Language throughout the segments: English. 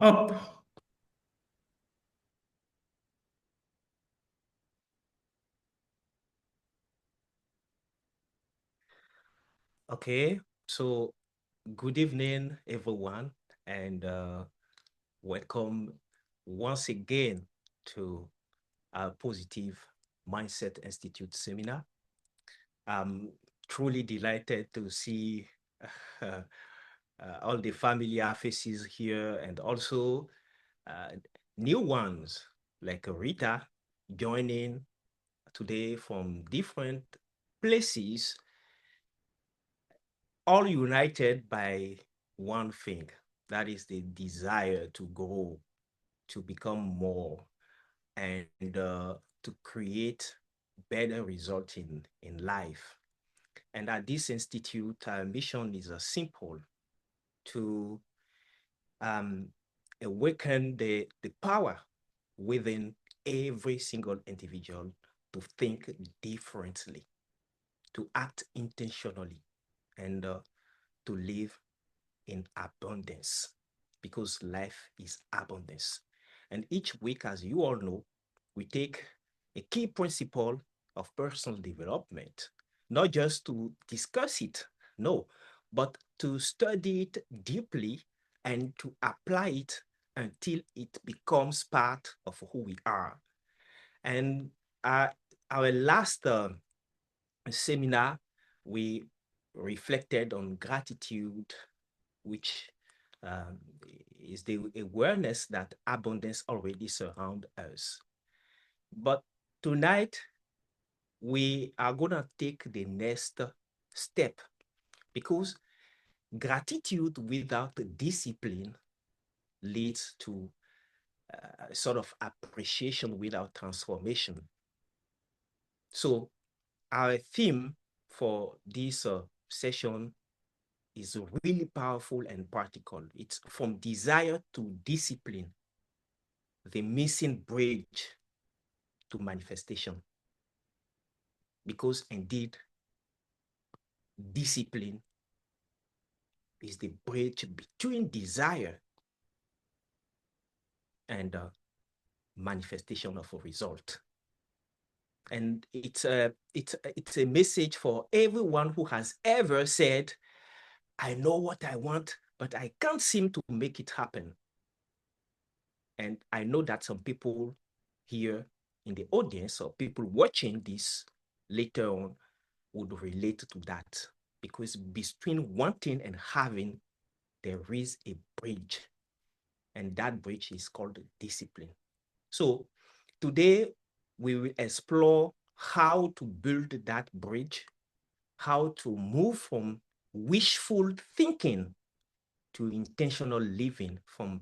Up. Okay, so good evening, everyone, and welcome once again to our Positive Mindset Institute seminar. I'm truly delighted to see uh, all the familiar faces here and also uh, new ones like Rita joining today from different places, all united by one thing, that is the desire to grow, to become more, and to create better results in life. And at this institute, our mission is simple: to um, awaken the power within every single individual to think differently, to act intentionally, and to live in abundance, because life is abundance. And each week, as you all know, we take a key principle of personal development, not just to discuss it, no, but to study it deeply and to apply it until it becomes part of who we are. And uh, our last seminar, we reflected on gratitude, which um, is the awareness that abundance already surrounds us. But tonight, we are going to take the next step, because gratitude without discipline leads to sort of appreciation without transformation. So, our theme for this session is really powerful and practical. It's from desire to discipline, the missing bridge to manifestation. Because indeed, discipline is the bridge between desire and manifestation of a result. And it's a message for everyone who has ever said, I know what I want, but I can't seem to make it happen. And I know that some people here in the audience or people watching this later on would relate to that, because between wanting and having, there is a bridge, and that bridge is called discipline. So today we will explore how to build that bridge, how to move from wishful thinking to intentional living, from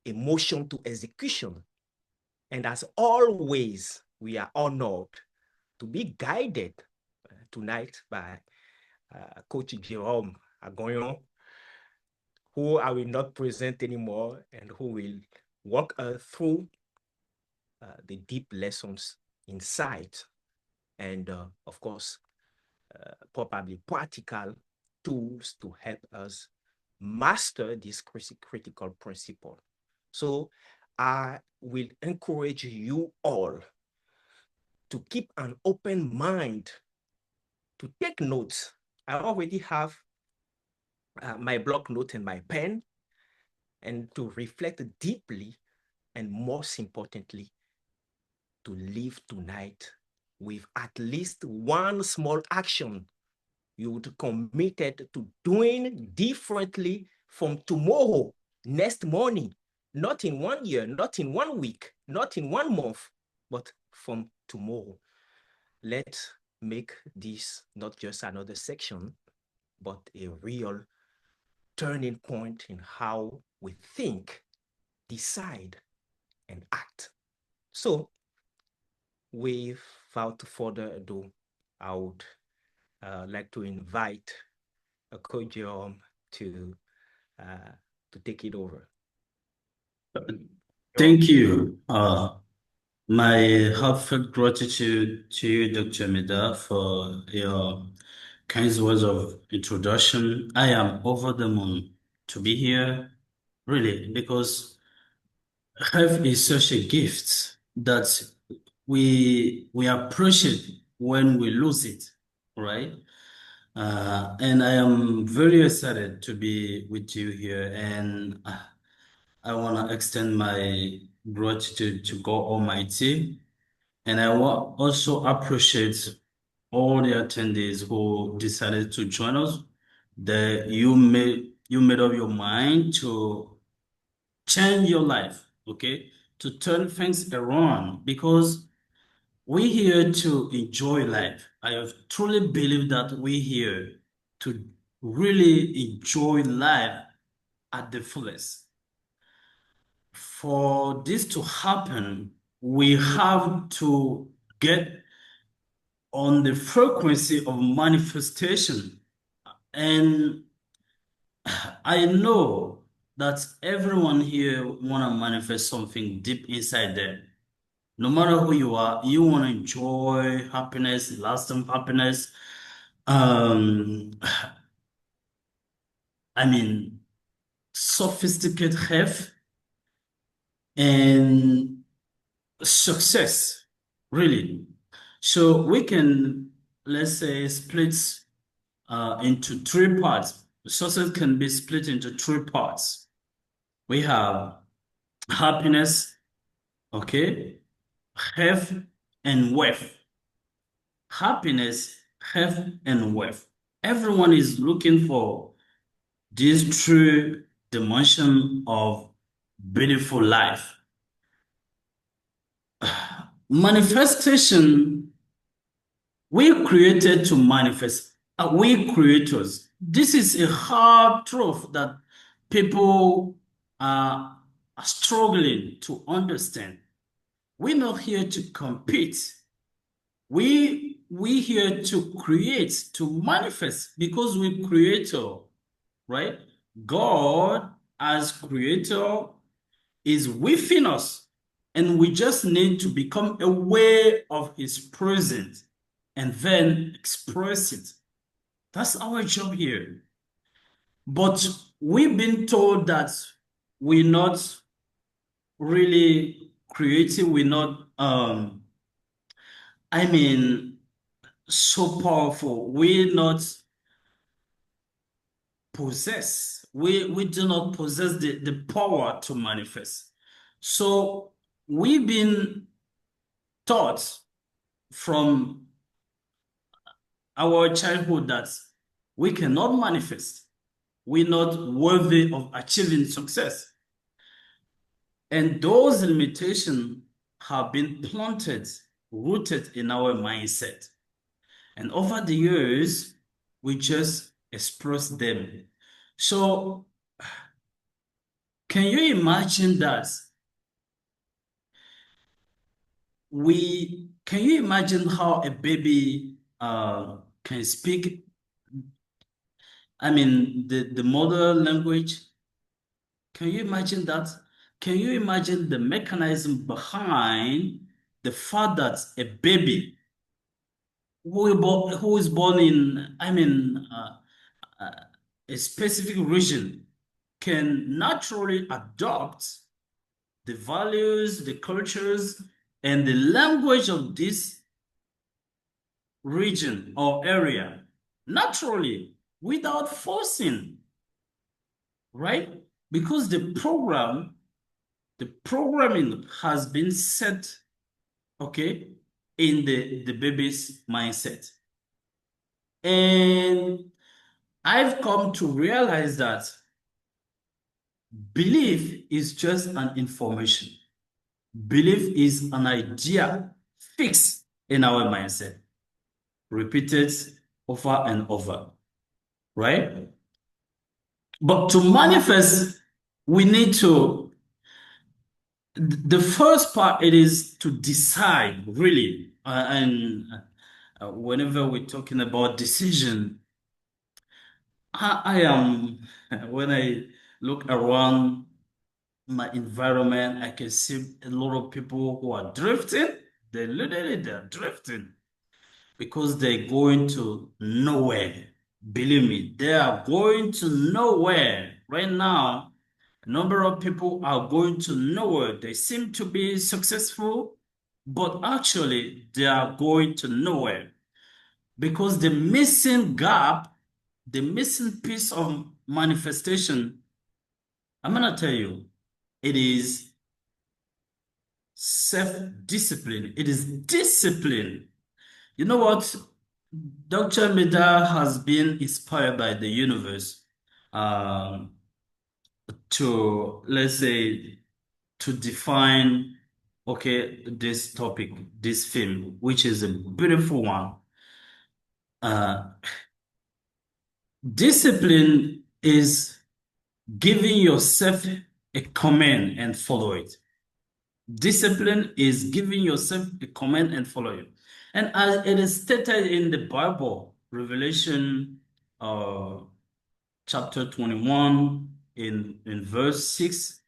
emotion to execution. And as always, we are honored to be guided tonight by Coach Jerome Agoyon, who I will not present anymore and who will walk us through the deep lessons inside and, of course, probably practical tools to help us master this critical principle. So I will encourage you all to keep an open mind, to take notes. I already have my block note and my pen, and to reflect deeply, and most importantly, to live tonight with at least one small action you would committed to doing differently from tomorrow, next morning, not in 1 year, not in 1 week, not in 1 month, but from tomorrow. Let's make this not just another section, but a real turning point in how we think, decide, and act. So, without further ado, I would like to invite Coach Jerome to uh, to take it over. Thank Jerome? you. My heartfelt gratitude to you, Dr. Mida, for your kind words of introduction. I am over the moon to be here. really, because health is such a gift that we appreciate when we lose it, right? And I am very excited to be with you here, and I want to extend my gratitude to God Almighty, and I want also appreciate all the attendees who decided to join us. That you made up your mind to change your life, okay, to turn things around because we're here to enjoy life. I have truly believe that we're here to really enjoy life at the fullest. For this to happen, we have to get on the frequency of manifestation. And I know that everyone here want to manifest something deep inside them. No matter who you are, you want to enjoy happiness, lasting happiness. Um, I mean, sophisticated health and success, really. So we can, let's say, split into three parts. Success can be split into three parts. We have happiness, okay, health, and wealth. Happiness, health, and wealth. Everyone is looking for this true dimension of beautiful life. Manifestation, we created to manifest. We creators. This is a hard truth that people are struggling to understand. We're not here to compete. We here to create, to manifest because we creator, right? God as creator is within us, and we just need to become aware of his presence and then express it. That's our job here. But we've been told that we're not really creative, we're not I mean so powerful. We're not possess. We do not possess the power to manifest. So we've been taught from our childhood that we cannot manifest. We're not worthy of achieving success. And those limitations have been planted, rooted in our mindset. And over the years, we just express them. So can you imagine that can you imagine how a baby can speak? I mean, the mother language. Can you imagine that? Can you imagine the mechanism behind the fact that a baby who is born in, uh, a specific region can naturally adopt the values, the cultures, and the language of this region or area naturally without forcing, right? Because the programming has been set, okay, in the baby's mindset. And I've come to realize that belief is just an information. Belief is an idea fixed in our mindset, repeated over and over, right? But to manifest, we need to, the first part, it is to decide, really. And whenever we're talking about decision, I am, when I look around my environment, I can see a lot of people who are drifting. They're drifting because they're going to nowhere. Believe me, they are going to nowhere right now. A number of people are going to nowhere. They seem to be successful, but actually they are going to nowhere because the missing gap, the missing piece of manifestation, I'm gonna tell you, it is self-discipline. It is discipline. You know what? Dr. Mida has been inspired by the universe um, to, let's say, to define, okay, this topic, this film, which is a beautiful one. Uh, Discipline is giving yourself a command and follow it. Discipline is giving yourself a command and follow it. And as it is stated in the Bible, Revelation chapter 21 in verse 6,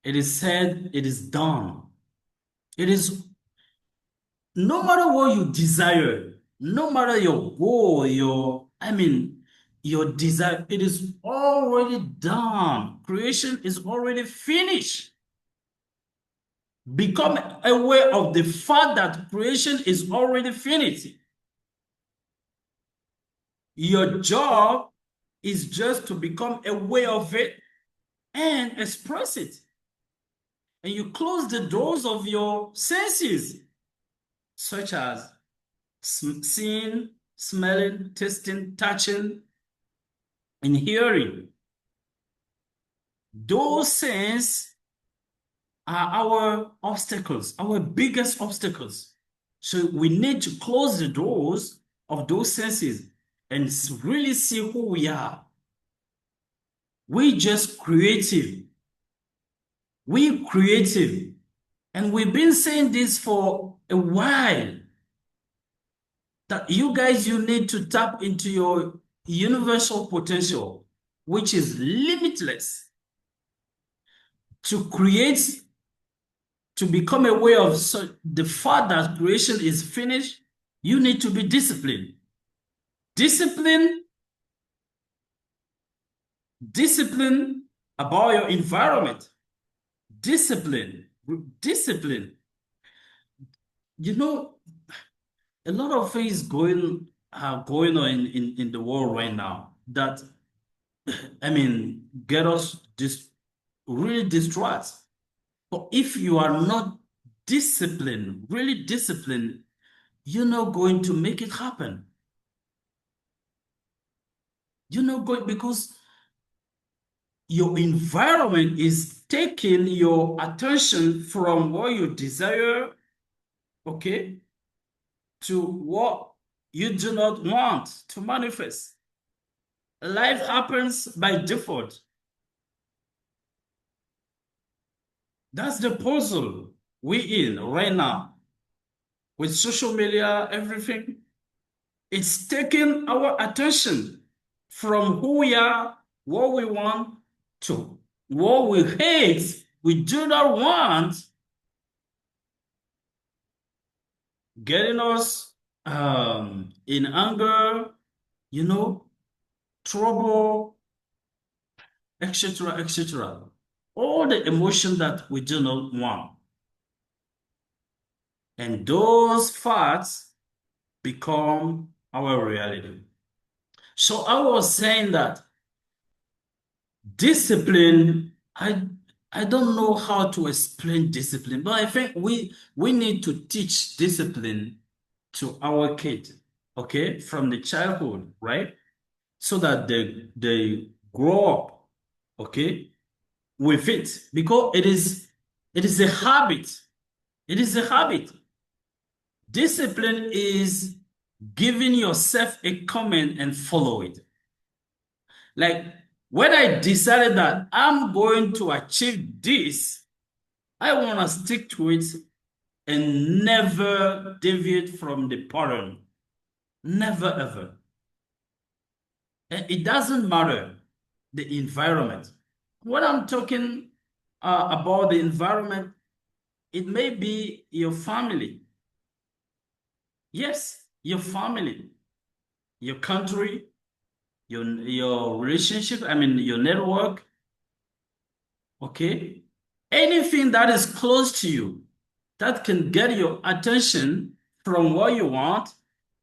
it is said, it is done. It is no matter what you desire, no matter your goal, your desire, it is already done. Creation is already finished. Become aware of the fact that creation is already finished. Your job is just to become aware of it and express it. And you close the doors of your senses, such as seeing, smelling, tasting, touching, and hearing. Those senses are our obstacles, our biggest obstacles. So we need to close the doors of those senses and really see who we are. We just creative. We creative. And we've been saying this for a while. That you guys, you need to tap into your universal potential, which is limitless. To create, to become aware of the fact that creation is finished, you need to be disciplined. Discipline about your environment. Discipline. You know, a lot of things going on in the world right now that get us really distraught. But if you are not disciplined, really disciplined, you're not going to make it happen. You're not going, because your environment is taking your attention from what you desire, okay, to what you do not want to manifest. Life happens by default. That's the puzzle we're in right now. With social media, everything, it's taking our attention from who we are, what we want, to what we hate, we do not want, getting us in anger, trouble, etc., etc. All the emotion that we do not want. And those facts become our reality. So I was saying that discipline, I don't know how to explain discipline, but I think we need to teach discipline to our kids, okay, from the childhood, right? So that they grow up, okay, with it, because it is a habit. It is a habit. Discipline is giving yourself a command and follow it. Like when I decided that I'm going to achieve this, I want to stick to it and never deviate from the pattern. Never ever. And it doesn't matter the environment. When I'm talking about the environment, it may be your family. Yes, your family, your country, your relationship, your network, okay? Anything that is close to you that can get your attention from what you want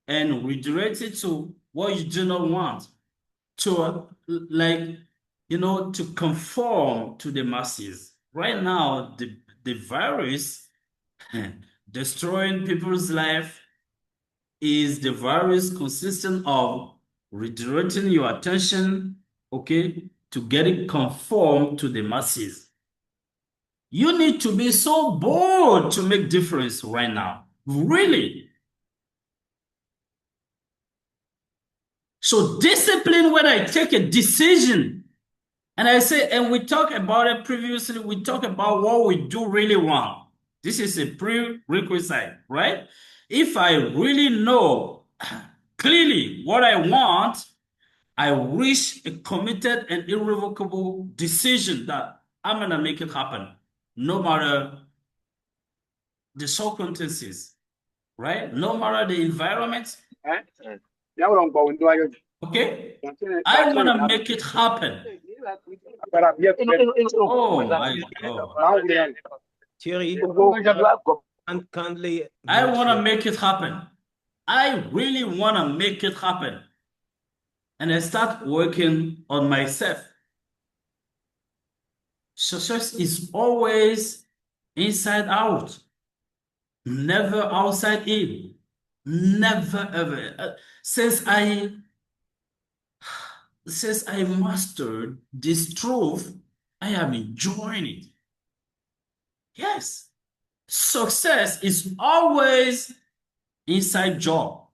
and redirect it to what you do not want, to like, to conform to the masses. Right now, the virus destroying people's life is the virus consistent of redirecting your attention, okay, to get it conform to the masses. You need to be so bold to make difference right now. Really. So discipline when I take a decision. And I say, and we talked about it previously, we talked about what we do really want. This is a prerequisite, right? If I really know clearly what I want, I reach a committed and irrevocable decision that I'm going to make it happen, no matter the circumstances, right? No matter the environment. Okay? I want to make it happen. Oh my God. Thierry, and kindly. I want to make it happen. I really want to make it happen. And I start working on myself. Success is always inside out, never outside in. Never ever. Since I mastered this truth, I am enjoying it. Yes. Success is always inside job.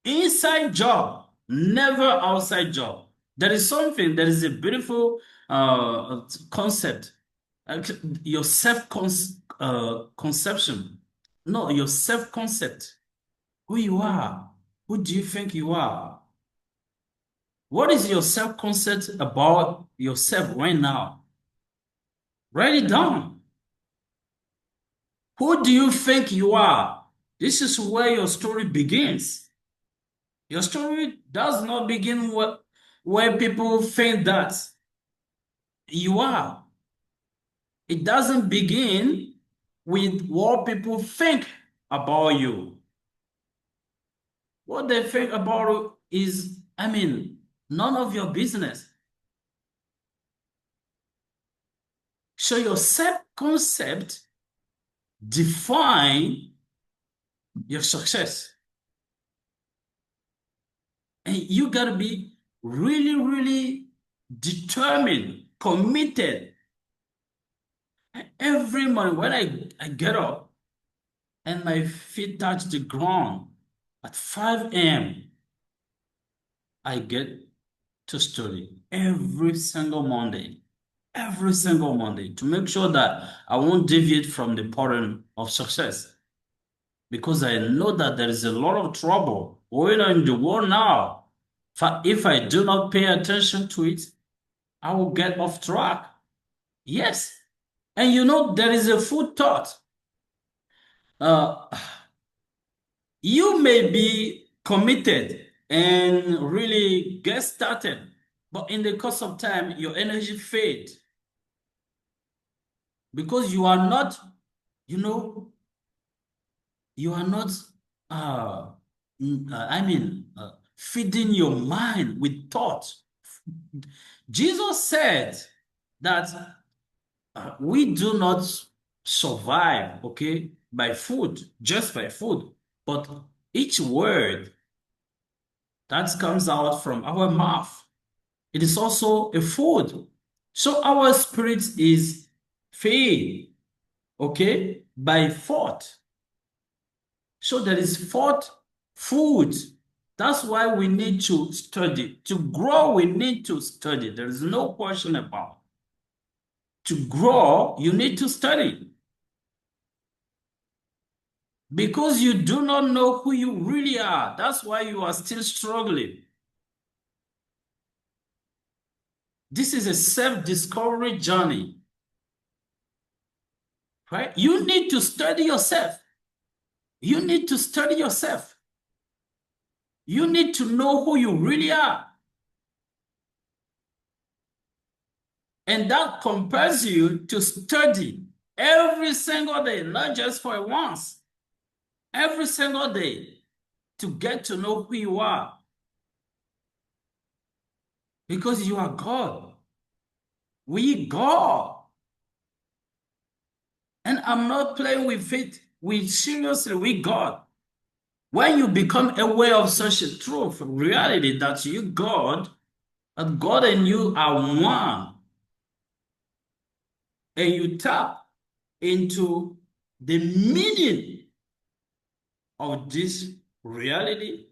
Inside job, never outside job. There is a beautiful concept. Your conception. No, your self-concept. Who you are. Who do you think you are? What is your self-concept about yourself right now? Write it down. Who do you think you are? This is where your story begins. Your story does not begin where people think that you are. It doesn't begin with what people think about you. What they think about you is, none of your business. So your self-concept define your success. And you got to be really, really determined, committed. Every morning when I get up and my feet touch the ground at 5 a.m., I get to study every single Monday to make sure that I won't deviate from the pattern of success. Because I know that there is a lot of trouble going on in the world now. If I do not pay attention to it, I will get off track. Yes. And there is a food thought. You may be committed and really get started, but in the course of time, your energy fades because you are not, feeding your mind with thoughts. Jesus said that we do not survive, okay, just by food, but each word that comes out from our mouth, it is also a food. So our spirit is fed, okay, by thought. So there is thought food. That's why we need to study. To grow, we need to study. There is no question about. To grow, you need to study. Because you do not know who you really are. That's why you are still struggling. This is a self-discovery journey. Right? You need to study yourself. You need to study yourself. You need to know who you really are. And that compels you to study every single day, not just for once, every single day to get to know who you are. Because you are God. We God. And I'm not playing with it. We seriously, we God. When you become aware of such a truth, reality that you God, and God and you are one, and you tap into the meaning of this reality,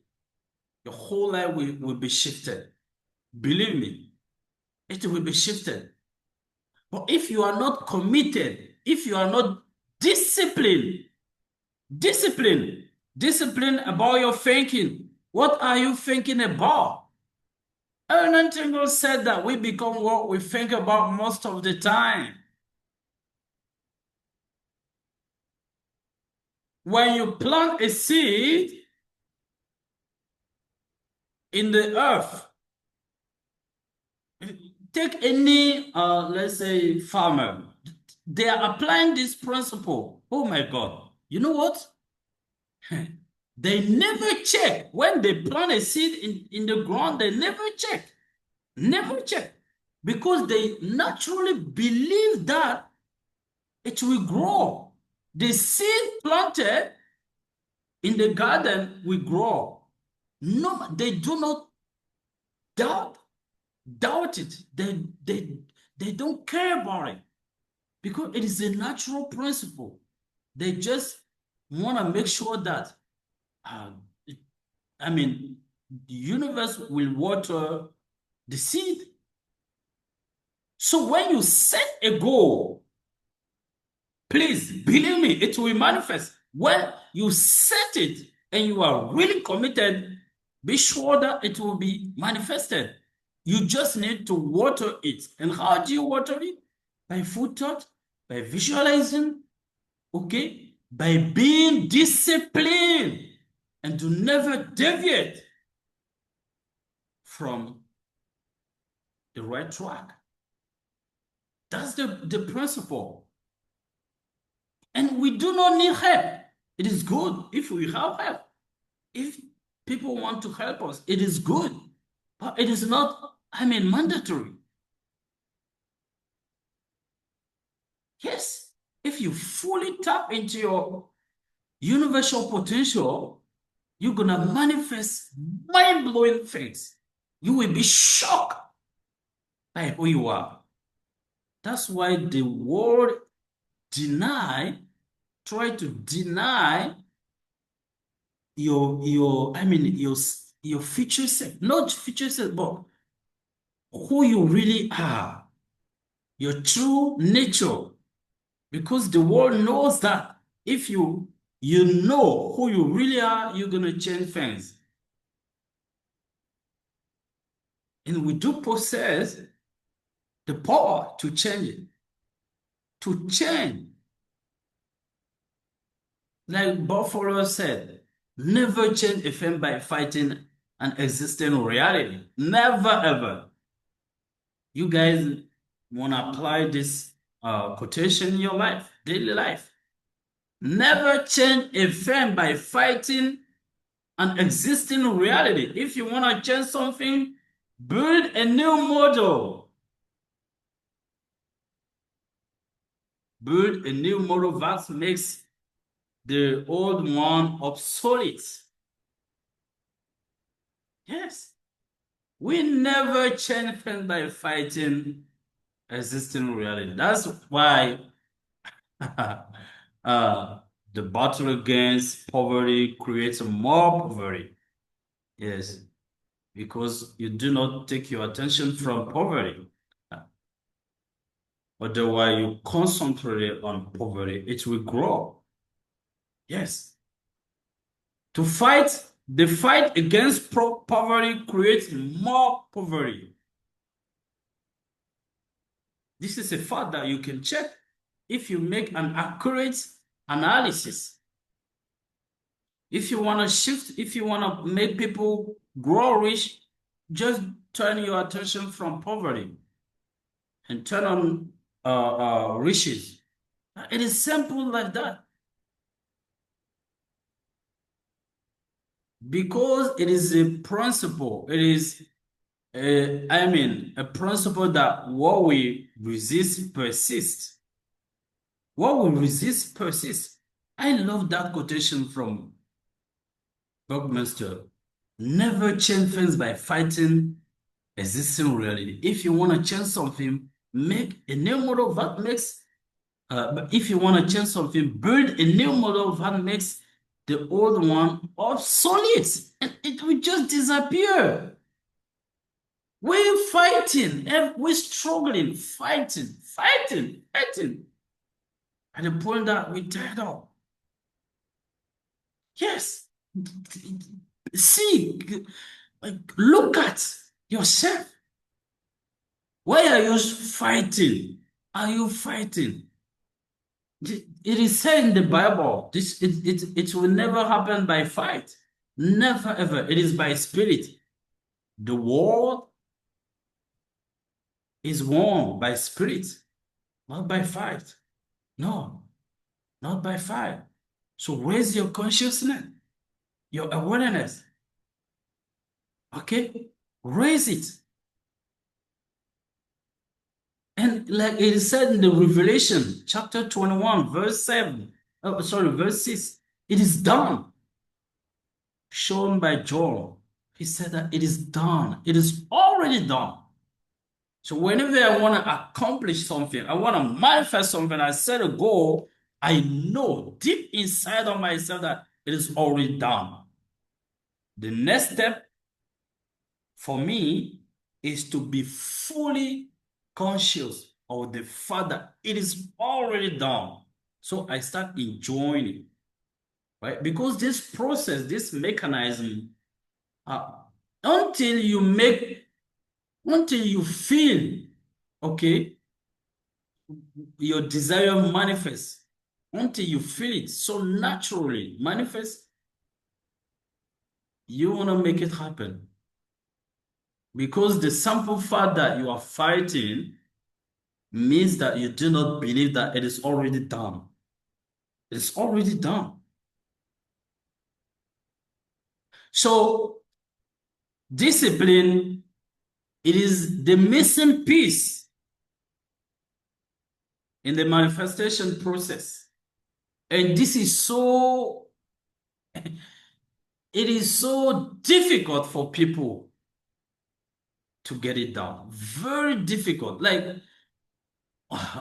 your whole life will be shifted. Believe me, it will be shifted. But if you are not committed, if you are not disciplined, discipline, discipline about your thinking, what are you thinking about? Aaron Nightingale said that we become what we think about most of the time. When you plant a seed in the earth, take any, let's say, farmer, they are applying this principle. Oh my God. You know what? They never check. When they plant a seed in the ground, they never check. Never check. Because they naturally believe that it will grow. The seed planted in the garden will grow. No, they do not doubt it. They don't care about it because it is a natural principle. They just want to make sure that, uh, I mean, the universe will water the seed. So when you set a goal, please believe me, it will manifest. When you set it and you are really committed, be sure that it will be manifested. You just need to water it. And how do you water it? By food thought, by visualizing, okay? By being disciplined and to never deviate from the right track. That's the principle. And we do not need help. It is good if we have help. If people want to help us, it is good. But it is not, mandatory. Yes, if you fully tap into your universal potential, you're going to manifest mind-blowing things. You will be shocked by who you are. That's why the world try to deny your future self, not future self, but who you really are, your true nature, because the world knows that if you know who you really are, you're gonna change things, and we do possess the power to change it, to change. Like Buffalo said, never change a thing by fighting an existing reality. Never ever. You guys want to apply this quotation in your life, daily life. Never change a thing by fighting an existing reality. If you want to change something, build a new model. Build a new model that makes the old one obsolete. Yes. We never change things by fighting existing reality. That's why the battle against poverty creates more poverty. Yes, because you do not take your attention from poverty. Otherwise, you concentrate on poverty, it will grow. Yes. The fight against poverty creates more poverty. This is a fact that you can check if you make an accurate analysis. If you want to shift, if you want to make people grow rich, just turn your attention from poverty. and turn on riches. It is simple like that. Because it is a principle. It is, a principle that what we resist persists. What we resist persists. I love that quotation from Buckminster. Never change things by fighting existing reality. If you want to change something, make a new model that makes, but if you want to change something, build a new model that makes the old one obsolete, and it will just disappear. We're fighting, we're struggling, fighting, at the point that we tired out. Yes. See, like, look at yourself. Why are you fighting? Are you fighting? It is said in the Bible, it will never happen by fight. Never ever. It is by spirit. The world is won by spirit, not by fight. No, not by fight. So raise your consciousness, your awareness. Okay? Raise it. And like it is said in the Revelation, chapter 21, verse 7, verse 6, it is done. Shown by John. He said that it is done. It is already done. So whenever I want to accomplish something, I want to manifest something, I set a goal, I know deep inside of myself that it is already done. The next step for me is to be fully conscious of the fact that it is already done. So I start enjoying it, right? Because this process, this mechanism, uh, until you feel, okay, your desire manifests, until you feel it so naturally manifest, you want to make it happen. Because the simple fact that you are fighting means that you do not believe that it is already done. It's already done. So discipline, it is the missing piece in the manifestation process. And this is so, it is so difficult for people to get it done. Very difficult. Like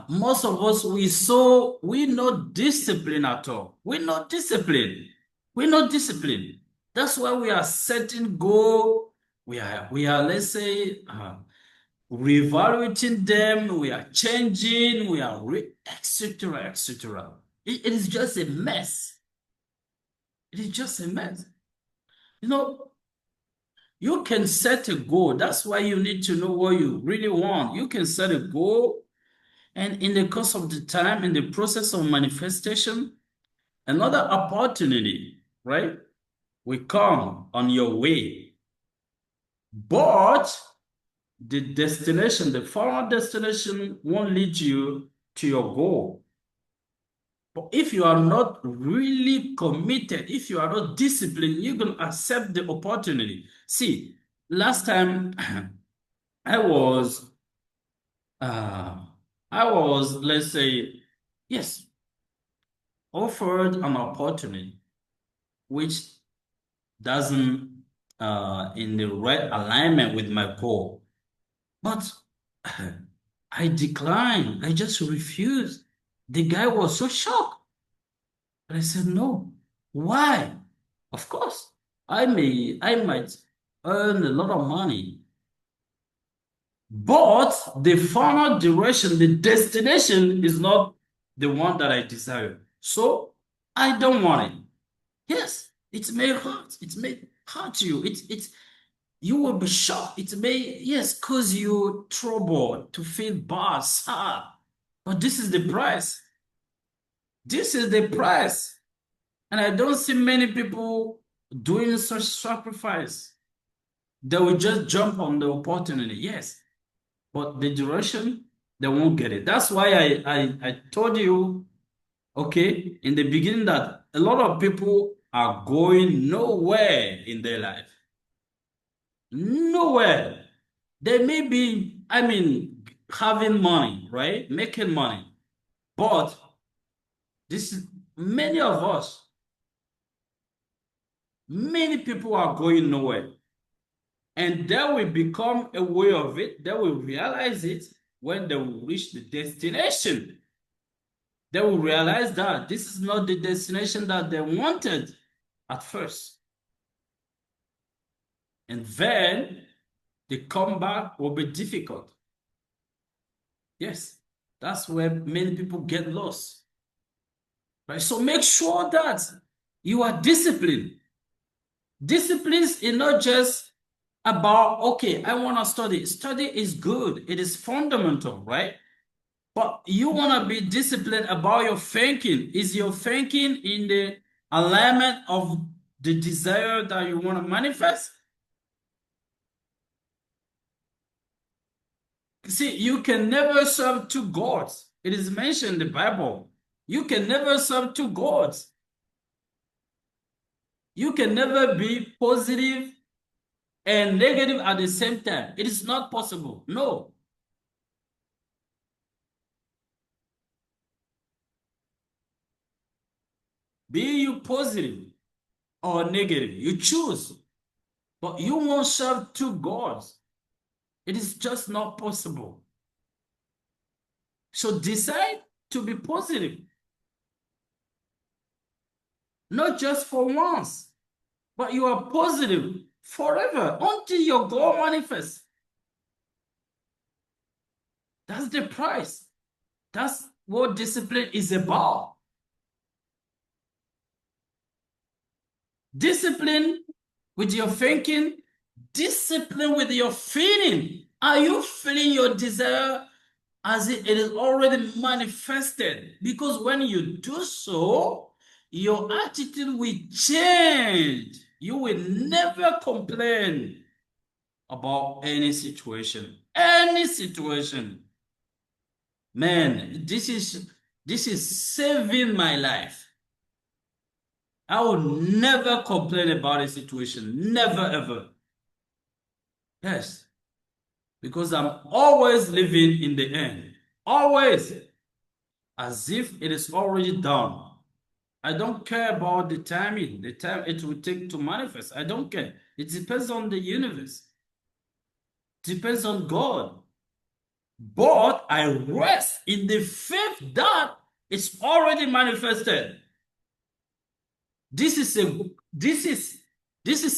most of us, we're not disciplined at all. We're not disciplined. We're not disciplined. That's why we are setting goal. We are, let's say, reevaluating them. We are changing. We are etc. etc. It is just a mess. It is just a mess. You know, you can set a goal. That's why you need to know what you really want. You can set a goal, and in the course of the time, in the process of manifestation, another opportunity, right, will come on your way. But the destination, the final destination, won't lead you to your goal. But if you are not really committed, if you are not disciplined, you can accept the opportunity. See, last time I was, let's say, yes, offered an opportunity which doesn't in the right alignment with my goal. But I declined. I just refused. The guy was so shocked. And I said, no. Why? Of course, I might earn a lot of money, but the final direction, the destination is not the one that I desire. So I don't want it. Yes, it may hurt. It may hurt you. You will be shocked. It may, yes, cause you trouble, to feel bad, sad. But this is the price. This is the price. And I don't see many people doing such sacrifice. They will just jump on the opportunity, yes. But the duration, They won't get it. That's why I told you, okay, in the beginning that a lot of people are going nowhere in their life. Nowhere. They may be, I mean, having money, right? Making money. But this is many of us, many people are going nowhere. And they will become aware of it. They will realize it when they will reach the destination. They will realize that this is not the destination that they wanted at first. And then the comeback will be difficult. Yes, that's where many people get lost. Right? So make sure that you are disciplined. Discipline is not just about, okay, I want to study. Study is good. It is fundamental, right? But you want to be disciplined about your thinking. Is your thinking in the alignment of the desire that you want to manifest? See, you can never serve two gods. It is mentioned in the Bible. You can never serve two gods. You can never be positive and negative at the same time. It is not possible. No. Be you positive or negative. You choose. But you won't serve two gods. It is just not possible. So decide to be positive. Not just for once, but you are positive forever until your goal manifests. That's the price. That's what discipline is about. Discipline with your thinking, discipline with your feeling. Are you feeling your desire as it is already manifested? Because when you do so, your attitude will change. You will never complain about any situation. Any situation. Man, this is saving my life. I will never complain about a situation. Never, ever. Yes. Because I'm always living in the end. Always. As if it is already done. I don't care about the timing, the time it will take to manifest. I don't care. It depends on the universe. It depends on God. But I rest in the faith that it's already manifested. This is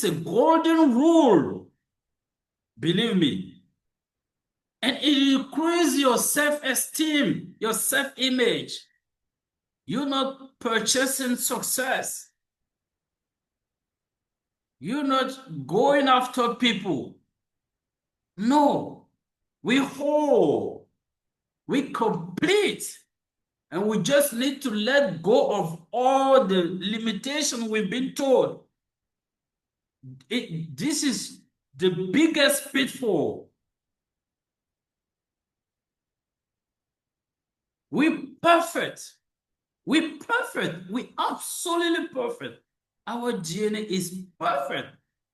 a golden rule. Believe me. And it increases your self-esteem, your self-image. You're not purchasing success. You're not going after people. No, we whole, we complete, and we just need to let go of all the limitations we've been told. This is the biggest pitfall. We're perfect. We're perfect. We're absolutely perfect. Our DNA is perfect.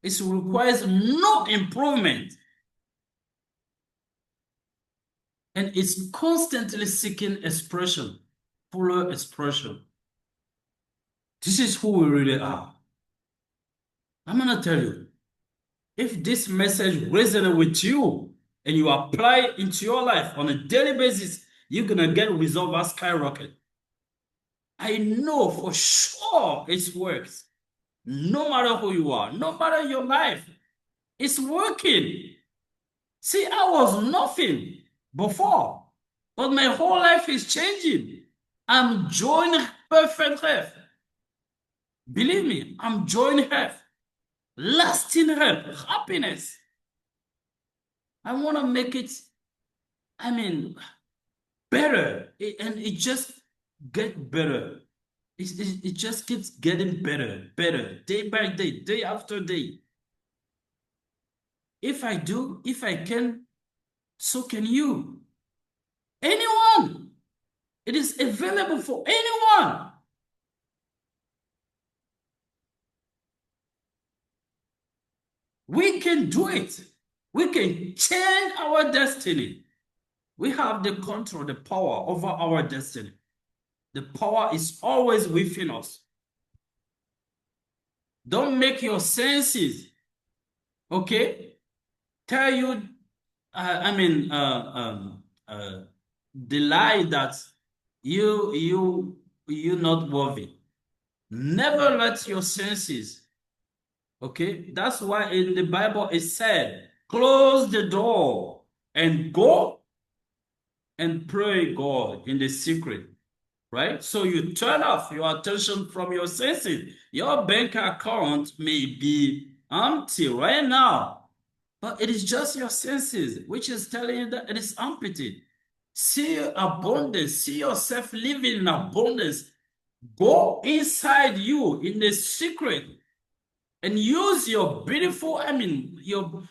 It requires no improvement. And it's constantly seeking expression, fuller expression. This is who we really are. I'm gonna tell you, if this message resonates with you and you apply it into your life on a daily basis, you're gonna get results that skyrocket. I know for sure it works. No matter who you are, no matter your life, it's working. See, I was nothing before, but my whole life is changing. I'm enjoying perfect health. Believe me, I'm enjoying health, lasting health, happiness. I want to make it, I mean, better. And it just get better. It just keeps getting better, better, day by day, day after day. If I do, if I can, so can you. Anyone. It is available for anyone. We can do it. We can change our destiny. We have the control, the power over our destiny. The power is always within us. Don't make your senses, okay, tell you, the lie that you're not worthy. Never let your senses, okay? That's why in the Bible it said, close the door and go and pray God in the secret, right? So you turn off your attention from your senses. Your bank account may be empty right now, but it is just your senses which is telling you that it is empty. See abundance, see yourself living in abundance. Go inside you in the secret and use your beautiful,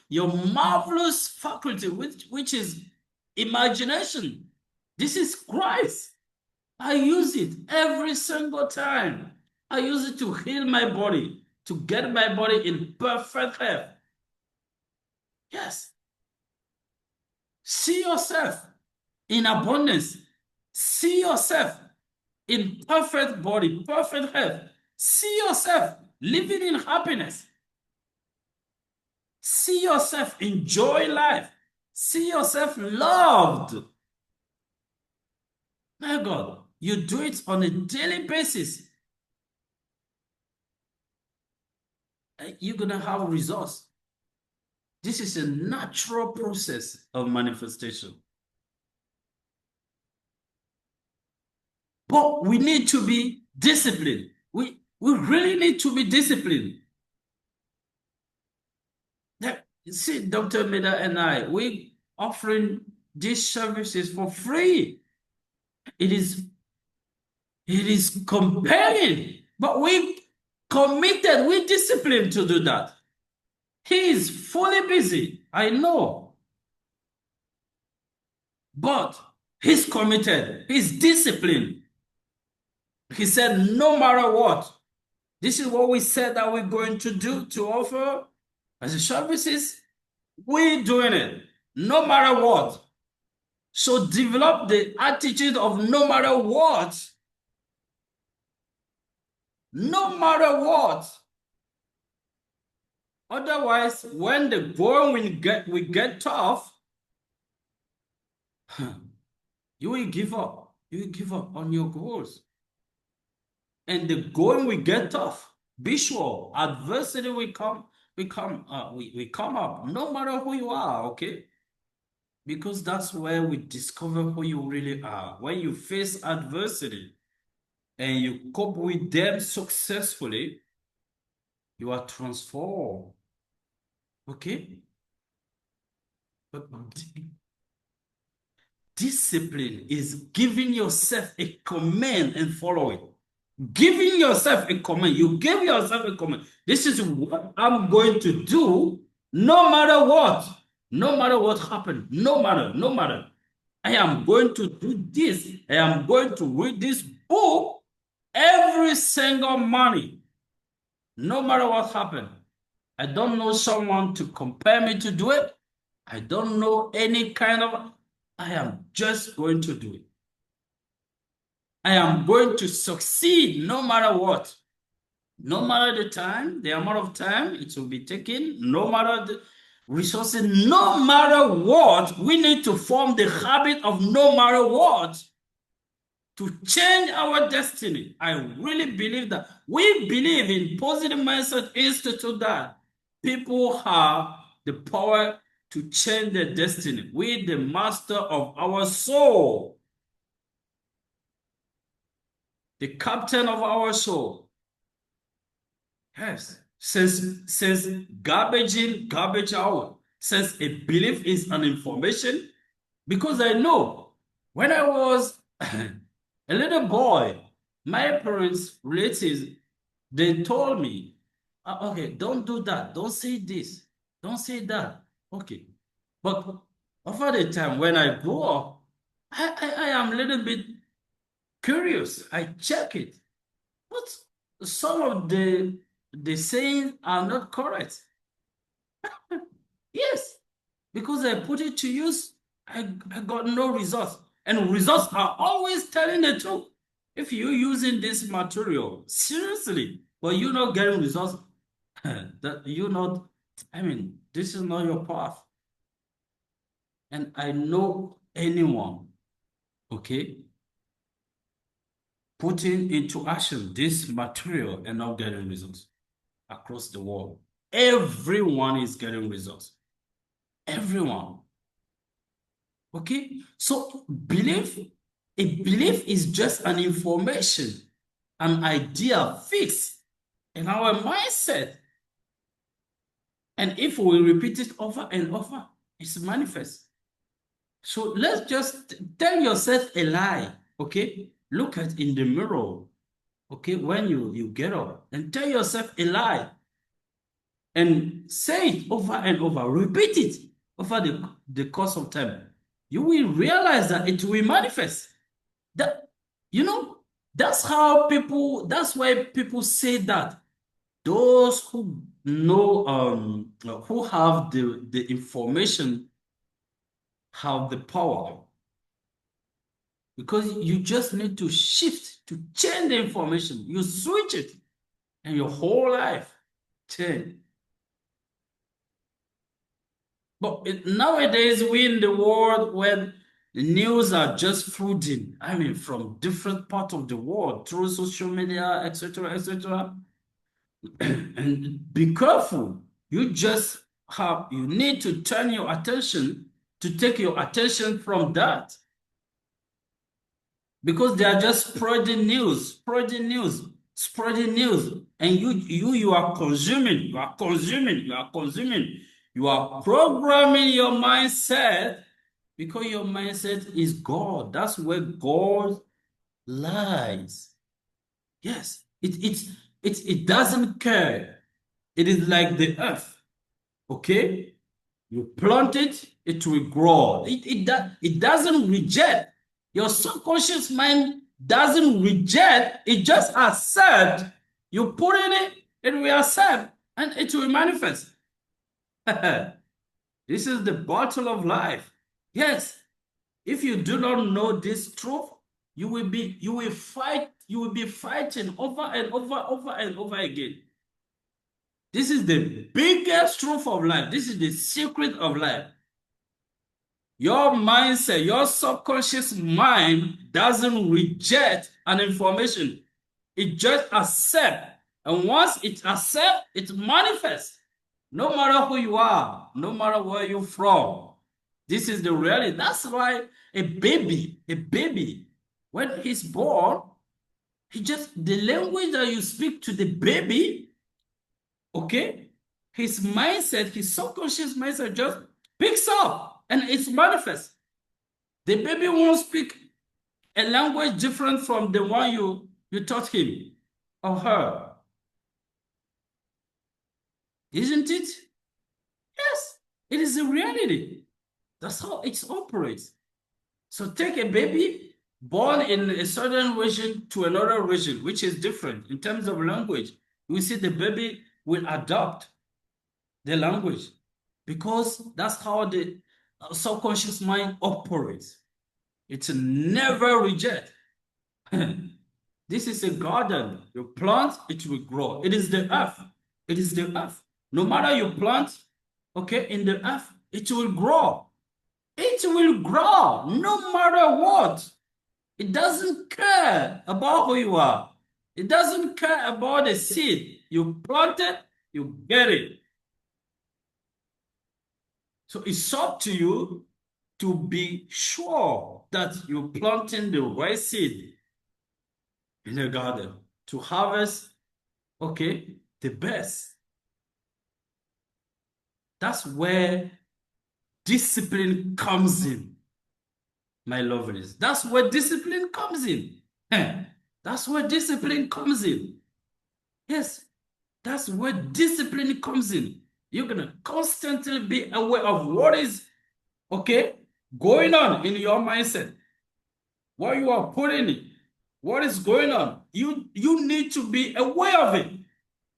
your marvelous faculty, which is imagination. This is Christ. I use it every single time. I use it to heal my body, to get my body in perfect health. Yes. See yourself in abundance. See yourself in perfect body, perfect health. See yourself living in happiness. See yourself enjoy life. See yourself loved. My God, you do it on a daily basis. You're going to have results. This is a natural process of manifestation. But we need to be disciplined. We really need to be disciplined. See, Dr. Meda and I, we offering these services for free. It is compelling, but we committed, we disciplined to do that. He is fully busy, I know. But he's committed, he's disciplined. He said, no matter what, this is what we said that we're going to do, to offer as a services. We're doing it, no matter what. So develop the attitude of no matter what. No matter what. Otherwise, when the going will get tough, you will give up. You will give up on your goals. And the going will get tough. Be sure, adversity will come. We come up, no matter who you are, okay? Because that's where we discover who you really are. When you face adversity and you cope with them successfully, you are transformed. Okay? But discipline is giving yourself a command and follow it. Giving yourself a command. You give yourself a command. This is what I'm going to do no matter what. No matter what happens. No matter. I am going to do this. I am going to read this book every single morning. No matter what happens. I don't know someone to compare me to do it. I don't know any kind of... I am just going to do it. I am going to succeed no matter what. No matter the time, the amount of time it will be taken, no matter the resources, no matter what, we need to form the habit of no matter what to change our destiny. I really believe that. We believe in Positive Mindset Institute that people have the power to change their destiny. We, the master of our soul, the captain of our soul. Yes, says garbage in, garbage out. Says a belief is an information. Because I know when I was a little boy, my parents, relatives, they told me, okay, don't do that. Don't say this. Don't say that. Okay. But over the time when I grew up, I am a little bit curious. I check it. But some of the sayings are not correct. Yes, because I put it to use, I got no results. And results are always telling the truth. If you're using this material seriously, but you're not getting results, that you're not, I mean, this is not your path. And I know anyone, okay, putting into action this material and not getting results across the world. Everyone is getting results. Everyone. Okay? So belief is just an information, an idea fixed in our mindset. And if we repeat it over and over, it's manifest. So let's just tell yourself a lie, okay? Look at in the mirror, okay, when you get up and tell yourself a lie and say it over and over, repeat it over the course of time. You will realize that it will manifest. That, you know, that's why people say that those who know, who have the information have the power. Because you just need to shift, to change the information. You switch it, and your whole life change. But nowadays, we in the world where the news are just flooding, I mean, from different parts of the world through social media, etc., etc. And be careful. You need to turn your attention to take your attention from that. Because they are just spreading news, spreading news, spreading news. And you are consuming, you are consuming, you are consuming. You are programming your mindset because your mindset is God. That's where God lies. Yes, it doesn't care. It is like the earth. Okay? You plant it, it will grow. It doesn't reject. Your subconscious mind doesn't reject, it just accept. You put in it, it will accept, and it will manifest. This is the battle of life. Yes, if you do not know this truth, you will be fighting over and over again. This is the biggest truth of life. This is the secret of life. Your mindset, your subconscious mind doesn't reject an information. It just accepts. And once it accepts, it manifests. No matter who you are, no matter where you're from. This is the reality. That's why a baby, when he's born, the language that you speak to the baby, okay, his mindset, his subconscious mindset just picks up and it's manifest. The baby won't speak a language different from the one you taught him or her. Isn't it? Yes, it is a reality. That's how it operates. So take a baby born in a certain region to another region, which is different in terms of language. We see the baby will adopt the language because that's how the subconscious mind operates. It's never reject. This is a garden. You plant, it will grow. It is the earth. It is the earth. No matter you plant, okay, in the earth, it will grow. It will grow no matter what. It doesn't care about who you are. It doesn't care about the seed. You plant it, you get it. So it's up to you to be sure that you're planting the right seed in the garden to harvest, okay, the best. That's where discipline comes in, my lovelies. That's where discipline comes in. That's where discipline comes in. Yes, that's where discipline comes in. You're going to constantly be aware of what is, okay, going on in your mindset. what you are putting in, what is going on. You need to be aware of it.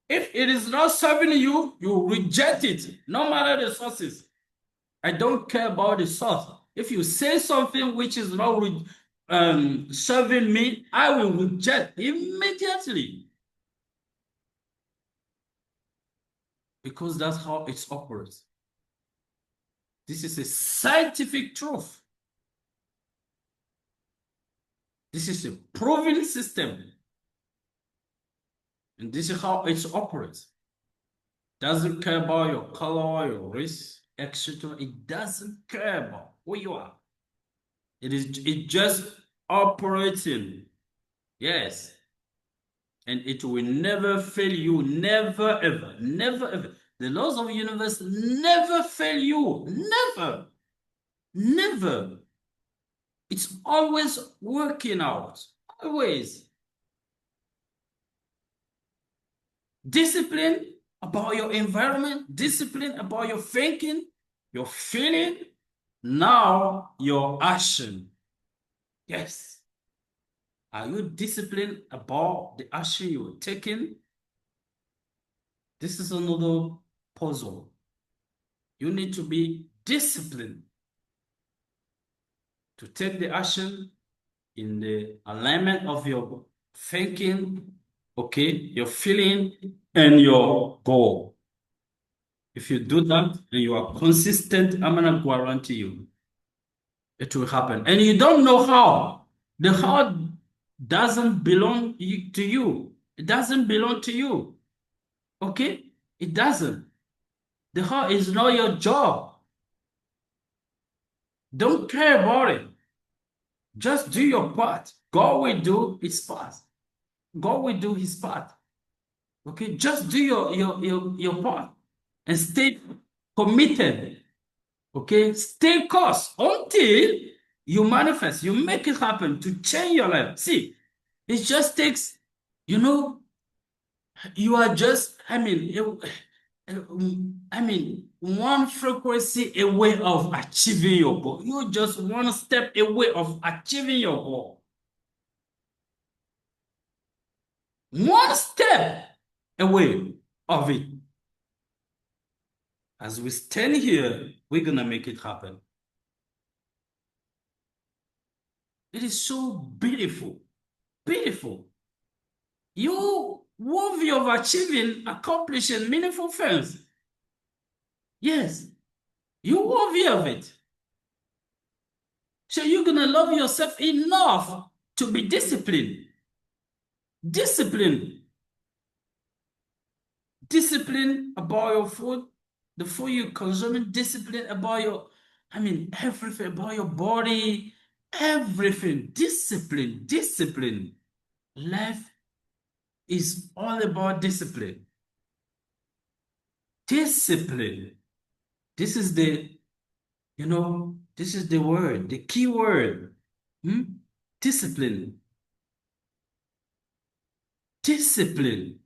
If it is not serving you, you reject it, no matter the sources. I don't care about the source. If you say something which is not serving me, I will reject immediately. Because that's how it operates. This is a scientific truth. This is a proven system. And this is how it operates. Doesn't care about your color, your race, etc. It doesn't care about who you are. It just operating. Yes. And it will never fail you. Never ever. Never ever. The laws of the universe never fail you. Never. Never. It's always working out. Always. Discipline about your environment, discipline about your thinking, your feeling, now your action. Yes. Are you disciplined about the action you're taking? This is another puzzle. You need to be disciplined to take the action in the alignment of your thinking, okay, your feeling, and your goal. If you do that and you are consistent, I'm gonna guarantee you it will happen. And you don't know how. The how doesn't belong to you. It doesn't belong to you. Okay? It doesn't. The how is not your job. Don't care about it. Just do your part. God will do his part. God will do his part. Okay? Just do your part and stay committed. Okay? Stay course until you manifest. You make it happen to change your life. See, it just takes, you are just, one frequency away of achieving your goal. You're just one step away of achieving your goal. One step away of it. As we stand here, we're gonna make it happen. It is so beautiful, beautiful. You worthy of achieving, accomplishing meaningful things. Yes, you worthy of it. So you're gonna love yourself enough to be disciplined. Discipline. Discipline about your food, the food you're consuming, discipline about your, everything about your body, everything. Discipline, discipline. Life is all about discipline. Discipline. This is the, this is the word, the key word. Discipline. Discipline.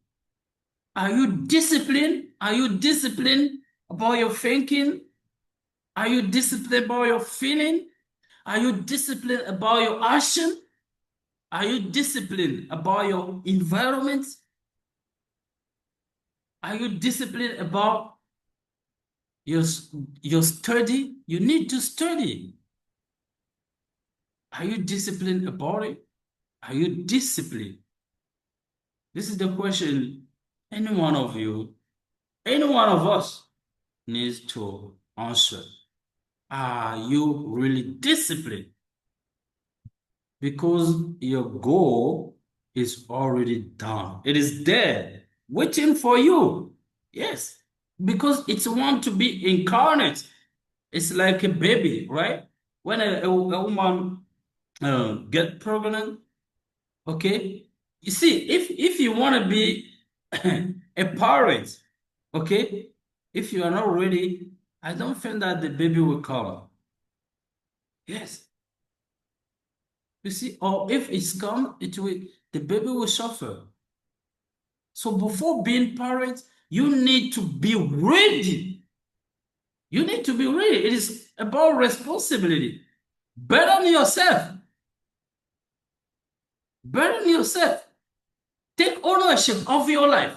Are you disciplined? Are you disciplined about your thinking? Are you disciplined about your feeling? Are you disciplined about your action? Are you disciplined about your environment? Are you disciplined about your study? You need to study. Are you disciplined about it? Are you disciplined? This is the question any one of you, any one of us needs to answer. Are you really disciplined? Because your goal is already done. It is there, waiting for you. Yes, because it's want to be incarnate. It's like a baby, right? When a woman get pregnant, okay? You see, if you want to be a parent, okay? If you are not ready, I don't think that the baby will come. Yes. You see, or if it's come, the baby will suffer. So before being parent, you need to be ready. You need to be ready. It is about responsibility. Bet on yourself. Burden yourself. Take ownership of your life.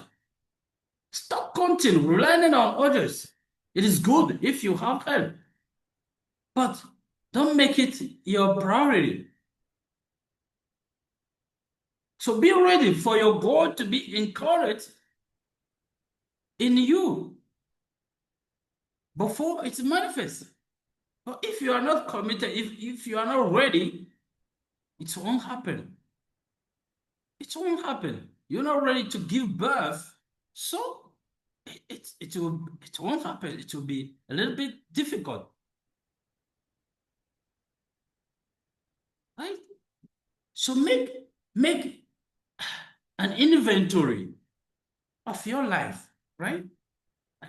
Stop counting, relying on others. It is good if you have help, but don't make it your priority. So be ready for your God to be encouraged in you before it manifests. But if you are not committed, if you are not ready, it won't happen. It won't happen. You're not ready to give birth, so it won't happen. It will be a little bit difficult, right? So make an inventory of your life, right?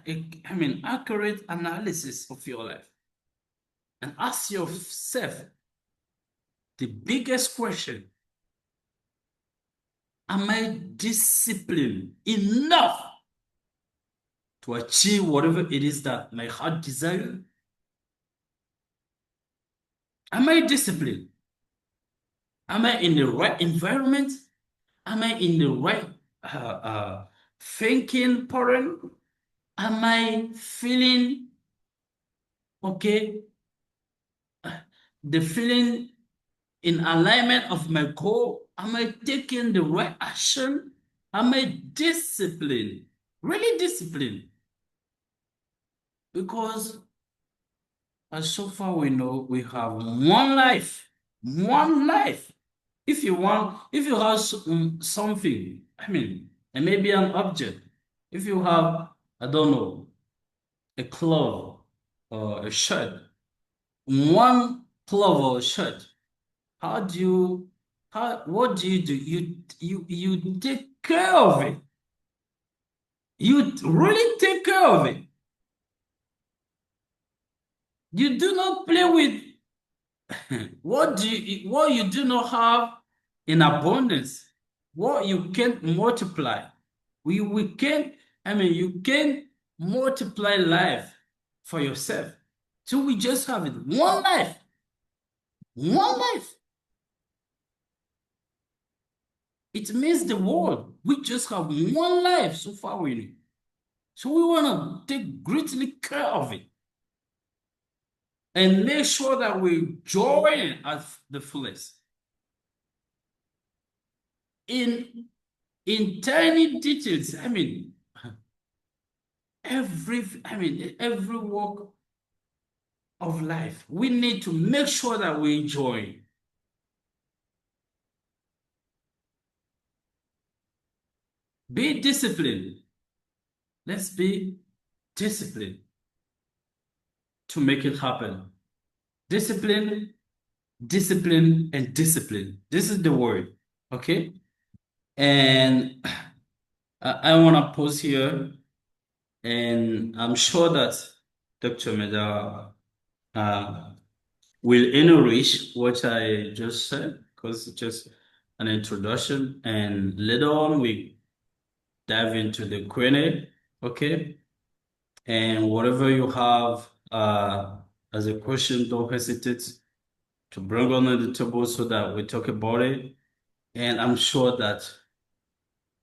I mean, accurate analysis of your life, and ask yourself the biggest question: am I disciplined enough to achieve whatever it is that my heart desires? Am I disciplined? Am I in the right environment? Am I in the right thinking pattern? Am I feeling okay? The feeling in alignment of my goal? Am I taking the right action? Am I disciplined? Really disciplined? Because as so far we know, we have one life. One life. If you want, if you have something, I mean, it may be an object. If you have, I don't know, a cloth or a shirt, one cloth or a shirt, how do you, what do? You take care of it. You really take care of it. You do not play with what you do not have in abundance, what you can't multiply. We can't, I mean, you can't multiply life for yourself. So we just have it. One life. One life. It means the world. We just have one life so far we know. So we want to take greatly care of it and make sure that we join at the fullest. In tiny details, every walk of life, we need to make sure that we enjoy. Be disciplined. Let's be disciplined to make it happen. Discipline, discipline, and discipline. This is the word, okay? And I want to pause here, and I'm sure that Dr. Meda will enrich what I just said, because it's just an introduction, and later on we dive into the Q&A, okay? And whatever you have as a question, don't hesitate to bring on the table so that we talk about it. And I'm sure that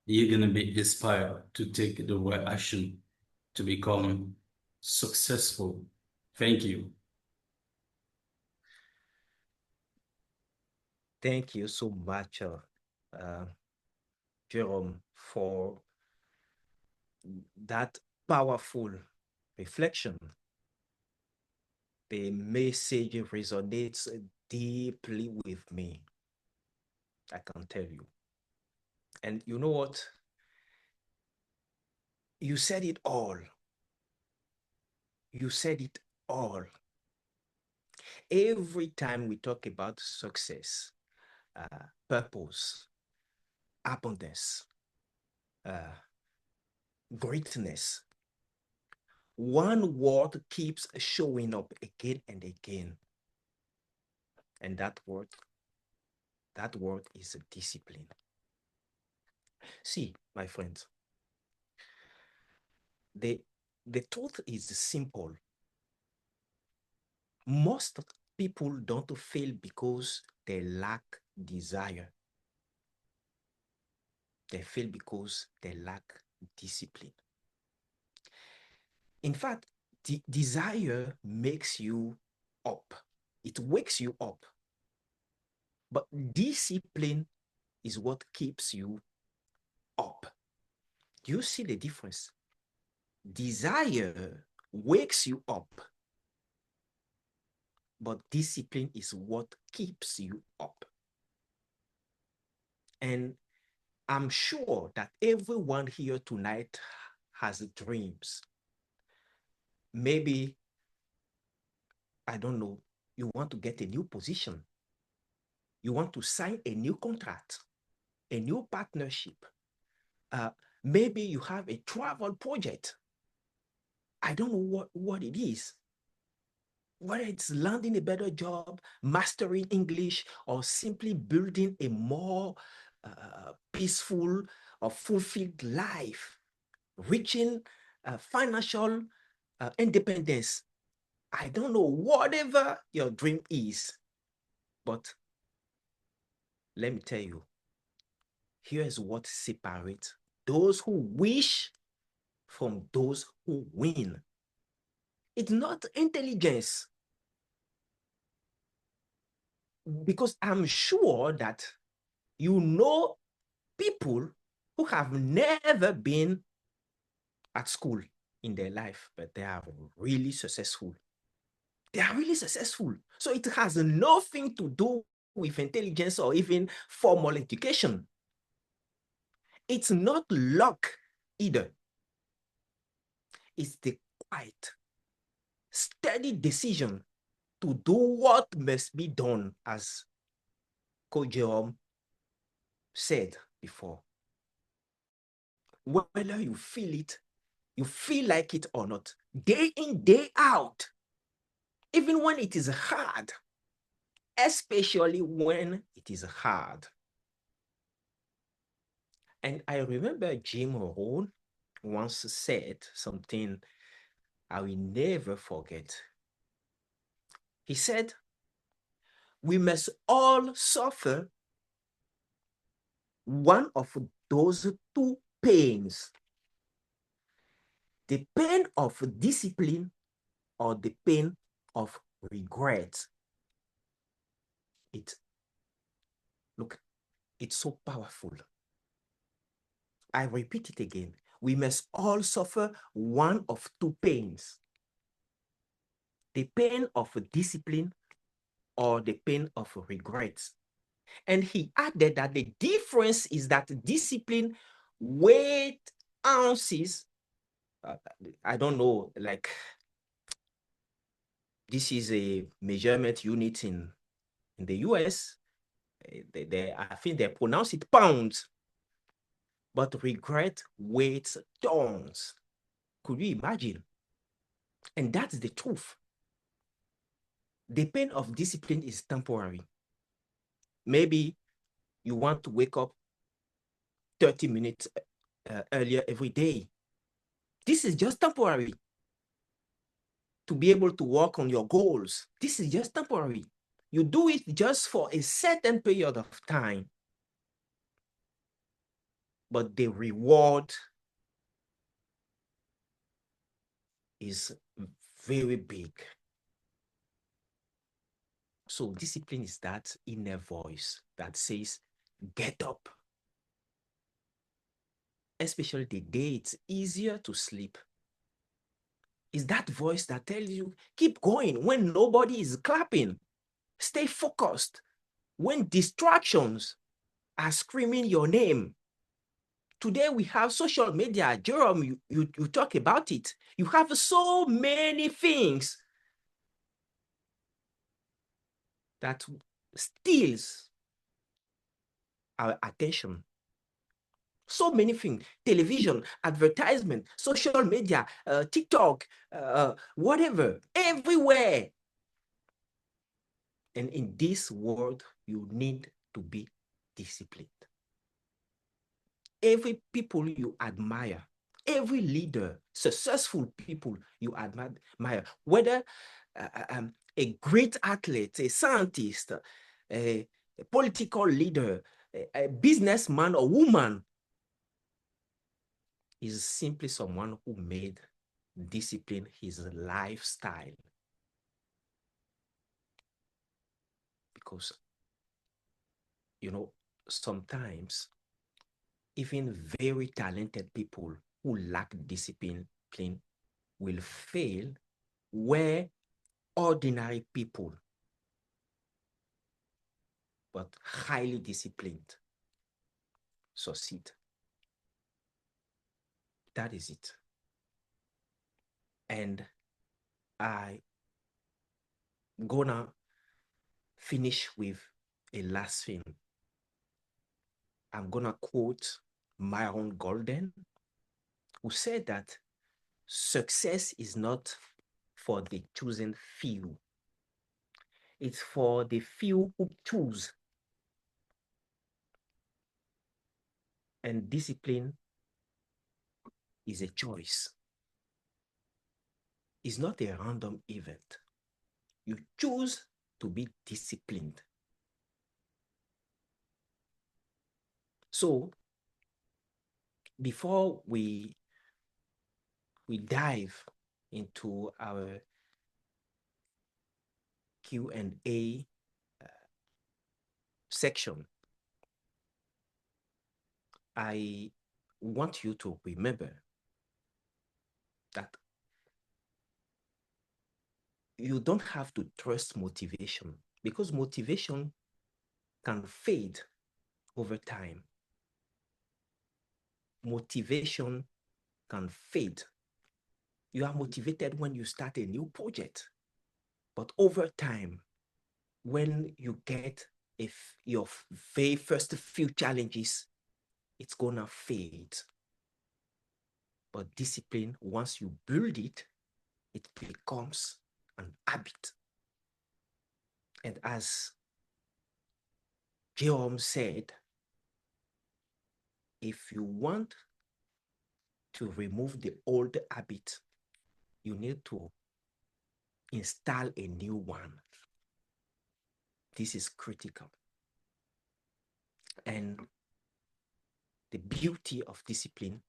you're going to be inspired to take the right action to become successful. Thank you. Thank you so much, Jerome, for that powerful reflection. The message resonates deeply with me, I can tell you. And you know what? You said it all. You said it all. Every time we talk about success, purpose, abundance, greatness, one word keeps showing up again and again. And that word is discipline. See, my friends, the truth is simple. Most people don't fail because they lack desire. They fail because they lack discipline. In fact, the desire makes you up. It wakes you up. But discipline is what keeps you up. Do you see the difference? Desire wakes you up, but discipline is what keeps you up. And I'm sure that everyone here tonight has dreams. Maybe, I don't know, you want to get a new position. You want to sign a new contract, a new partnership. Maybe you have a travel project. I don't know what it is. Whether it's landing a better job, mastering English, or simply building a more peaceful or fulfilled life, reaching financial independence. I don't know, whatever your dream is, but let me tell you, here's what separates those who wish from those who win. It's not intelligence, because I'm sure that you know people who have never been at school in their life, but they are really successful. They are really successful. So it has nothing to do with intelligence or even formal education. It's not luck either. It's the quiet, steady decision to do what must be done, as Coach Jerome said before. Whether you feel like it or not, day in, day out, even when it is hard, especially when it is hard. And I remember Jim Rohn once said something I will never forget. He said, we must all suffer one of those two pains: the pain of discipline or the pain of regret. It's so powerful. I repeat it again. We must all suffer one of two pains: the pain of discipline or the pain of regrets. And he added that the difference is that discipline weight ounces. I don't know, like, this is a measurement unit in the US. I think they pronounce it pounds, but regret weighs tons. Could you imagine? And that's the truth. The pain of discipline is temporary. Maybe you want to wake up 30 minutes earlier every day. This is just temporary. To be able to work on your goals, this is just temporary. You do it just for a certain period of time. But the reward is very big. So discipline is that inner voice that says, get up. Especially the day it's easier to sleep. Is that voice that tells you, keep going when nobody is clapping. Stay focused when distractions are screaming your name. Today we have social media. Jerome, you talk about it. You have so many things that steals our attention. So many things: television, advertisement, social media, TikTok, whatever, everywhere. And in this world, you need to be disciplined. Every people you admire, every leader, successful people you admire, whether a great athlete, a scientist, a political leader, a businessman or woman, is simply someone who made discipline his lifestyle. Because, sometimes even very talented people who lack discipline will fail where ordinary people, but highly disciplined, succeed. That is it. And I gonna finish with a last thing. I'm gonna quote Myron Golden, who said that success is not for the chosen few. It's for the few who choose. And discipline is a choice. It's not a random event. You choose to be disciplined. So before we dive into our Q&A section, I want you to remember that you don't have to trust motivation, because motivation can fade over time. Motivation can fade. You are motivated when you start a new project, but over time, when you get your very first few challenges, it's gonna fade. But discipline, once you build it, it becomes an habit. And as Jerome said, if you want to remove the old habit, you need to install a new one. This is critical. And the beauty of discipline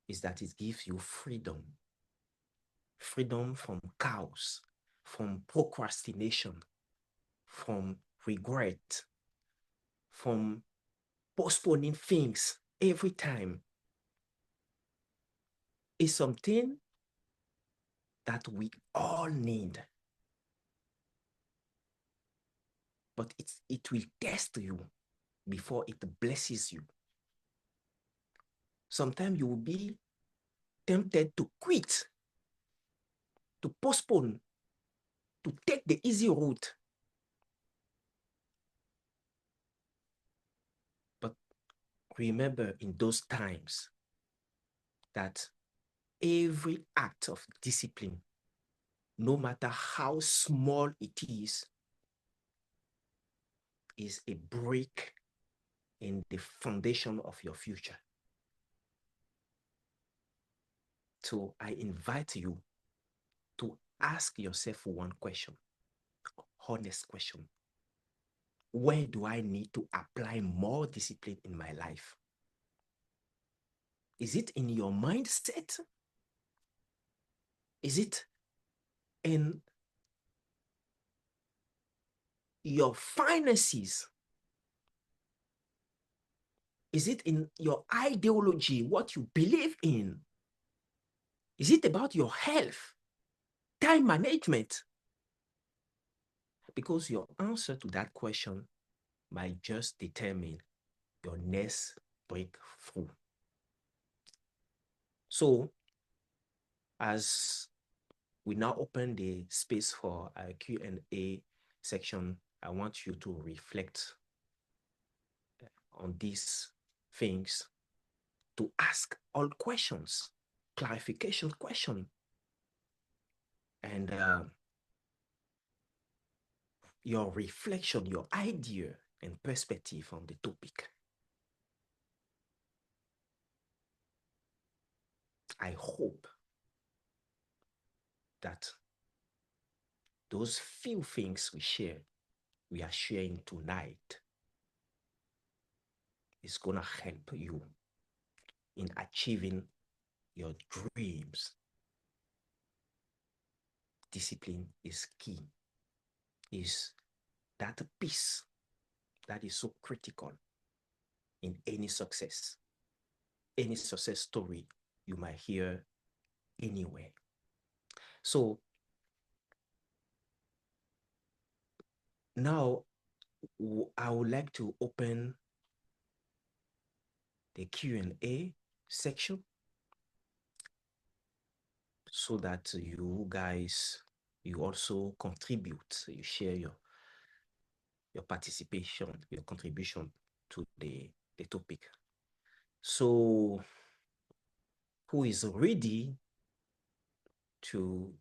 is that it gives you freedom. Freedom from chaos, from procrastination, from regret, from postponing things every time. It's something that we all need. But it will test you before it blesses you. Sometimes you will be tempted to quit, to postpone, to take the easy route. But remember in those times that every act of discipline, no matter how small it is a brick in the foundation of your future. So I invite you to ask yourself one question, honest question. Where do I need to apply more discipline in my life? Is it in your mindset? Is it in your finances? Is it in your ideology, what you believe in? Is it about your health, time management? Because your answer to that question might just determine your next breakthrough. So, as we now open the space for a Q&A section, I want you to reflect on these things, to ask all questions, clarification question, and your reflection, your idea and perspective on the topic. I hope that those few things we are sharing tonight is gonna help you in achieving your dreams. Discipline is key, is that piece that is so critical in any success story you might hear anywhere. So now I would like to open the Q&A section so that you guys, you also contribute, you share your participation, your contribution to the topic. So who is ready to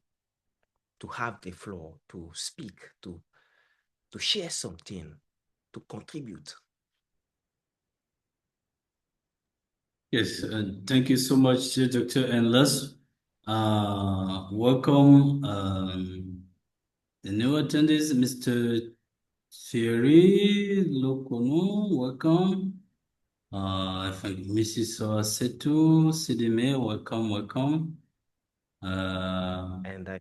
have the floor, to speak, to share something, to contribute? Yes, thank you so much, Dr. Endless. Welcome, the new attendees, Mr. Thierry Lokono, welcome. I think Mrs. Setu Sidime, welcome. And Henry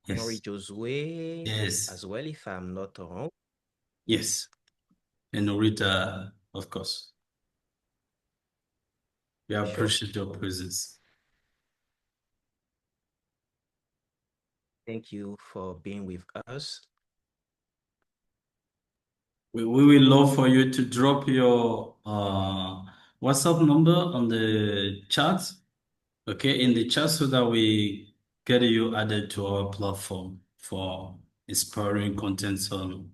Yes, Josue yes, as well, if I'm not wrong. yes. And Rita, of course. We appreciate your presence. Thank you for being with us. We will love for you to drop your WhatsApp number on the chat, okay, in the chat so that we get you added to our platform for inspiring content on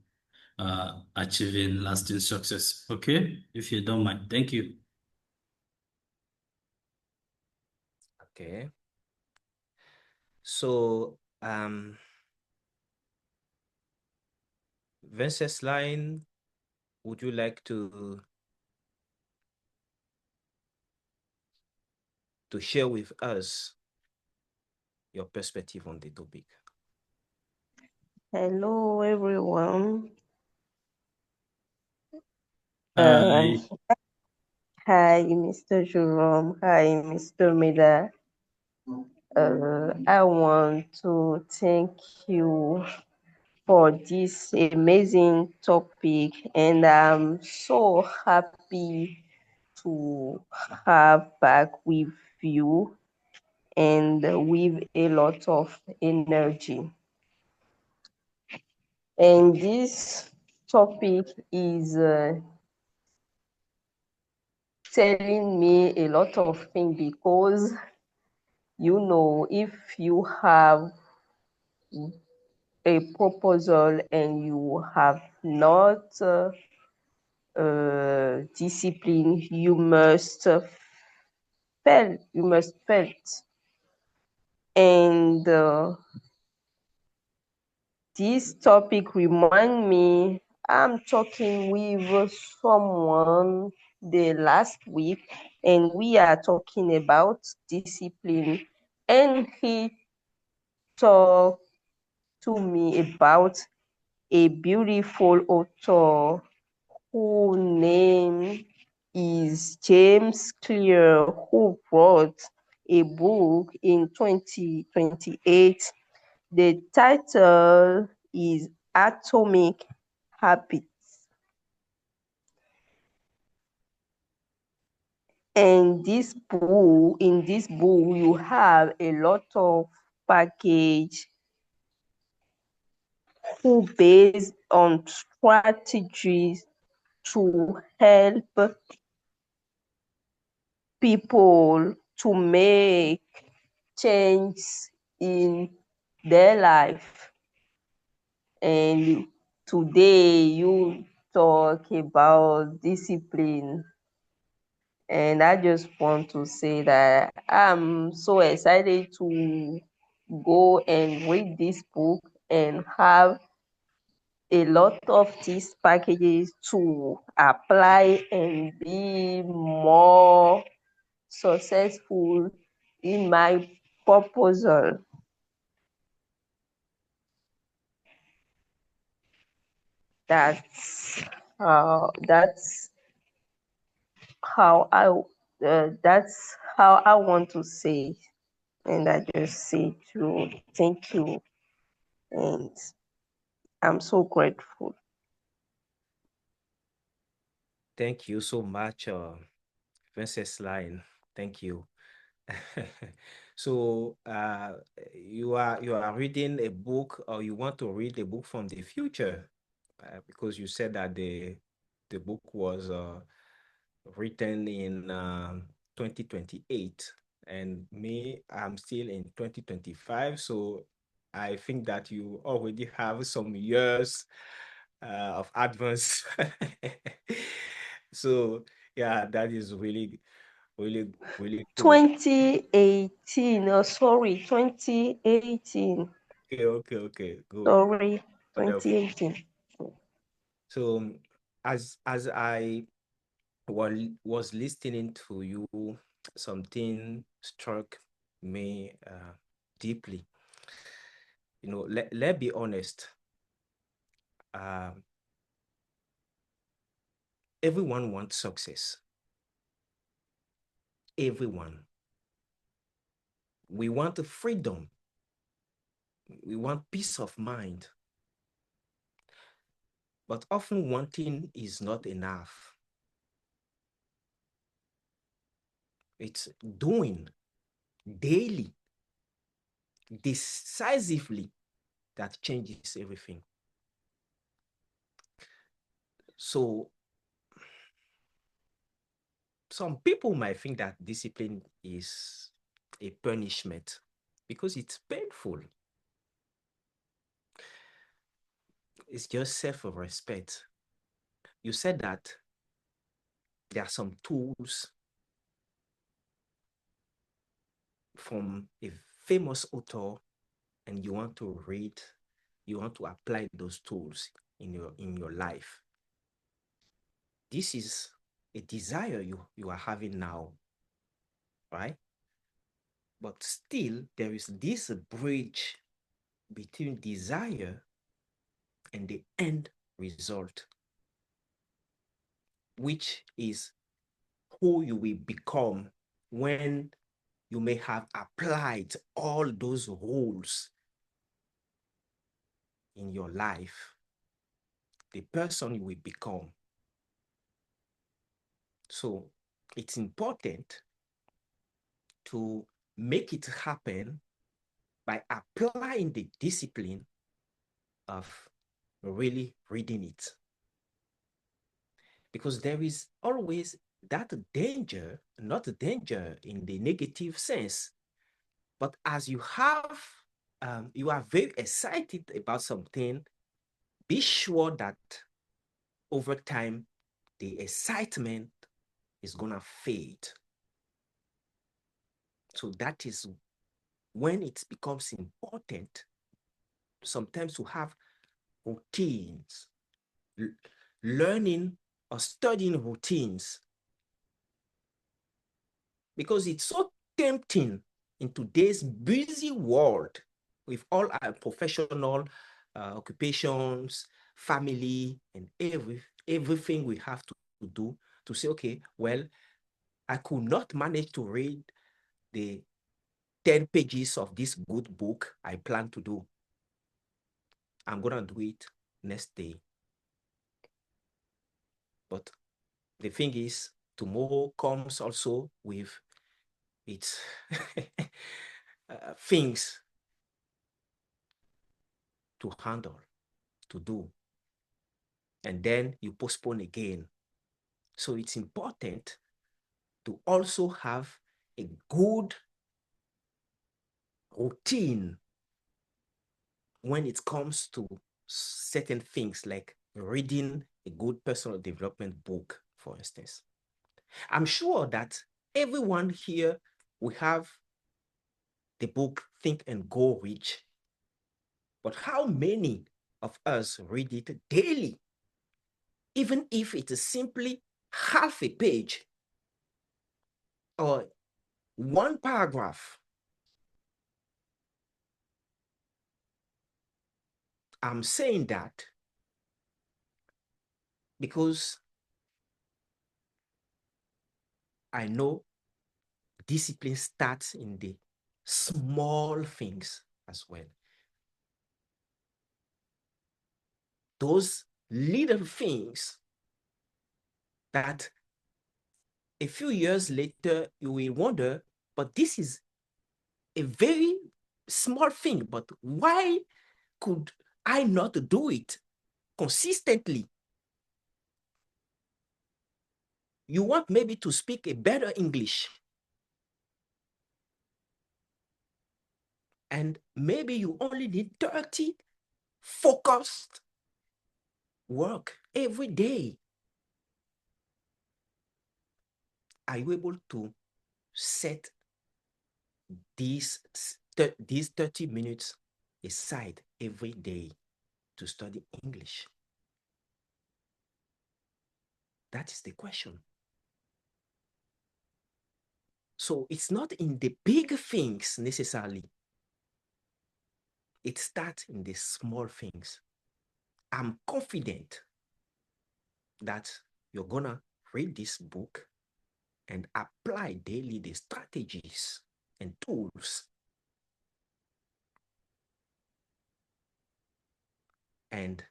achieving lasting success. Okay, if you don't mind. Thank you. Okay. So Vencesline, would you like to share with us your perspective on the topic? Hello, everyone. Hi. Hi, Mr. Jerome. Hi, Mr. Miller. I want to thank you for this amazing topic, and I'm so happy to have back with you and with a lot of energy. And this topic is telling me a lot of things because, you know, if you have a proposal and you have not discipline, you must fail. You must fail. And this topic remind me, I'm talking with someone the last week, and we are talking about discipline, and he talked to me about a beautiful author whose name is James Clear, who wrote a book in 2028. The title is Atomic Habits. And in this book, you have a lot of package who based on strategies to help people to make change in their life. And today you talk about discipline. And I just want to say that I'm so excited to go and read this book and have a lot of these packages to apply and be more successful in my proposal. That's how that's how I want to say. And I just say to thank you. And I'm so grateful. Thank you so much, Princess Line. Thank you. So you are reading a book, or you want to read a book from the future, because you said that the book was written in 2028, and me, I'm still in 2025. So I think that you already have some years of advance. So yeah, that is really, really, really cool. 2018, sorry, 2018. Okay, good. Sorry, Wonderful. 2018. So as I was listening to you, something struck me deeply. Let's be honest. Um, Everyone wants success. Everyone. We want freedom. We want peace of mind. But often wanting is not enough. It's doing daily, decisively, that changes everything. So some people might think that discipline is a punishment because it's painful. It's just self-respect. You said that there are some tools from a famous author, and you want to read, you want to apply those tools in your life. This is a desire you are having now, right? But still, there is this bridge between desire and the end result, which is who you will become when you may have applied all those rules in your life, the person you will become. So it's important to make it happen by applying the discipline of really reading it. Because there is always that danger, not danger in the negative sense, but as you are very excited about something, be sure that over time, the excitement is gonna fade. So that is when it becomes important sometimes to have routines, learning or studying routines, because it's so tempting in today's busy world with all our professional occupations, family, and everything we have to do, to say, okay, well, I could not manage to read the 10 pages of this good book I plan to do. I'm gonna do it next day. But the thing is, tomorrow comes also with its things to handle, to do. And then you postpone again. So it's important to also have a good routine when it comes to certain things like reading a good personal development book, for instance. I'm sure that everyone here will have the book Think and Go Rich. But how many of us read it daily? Even if it is simply half a page or one paragraph. I'm saying that because I know discipline starts in the small things as well. Those little things that a few years later you will wonder, but this is a very small thing, but why could I not do it consistently? You want maybe to speak a better English. And maybe you only need 30 focused work every day. Are you able to set these 30 minutes aside every day to study English? That is the question. So it's not in the big things necessarily. It starts in the small things. I'm confident that you're gonna read this book and apply daily the strategies and tools. And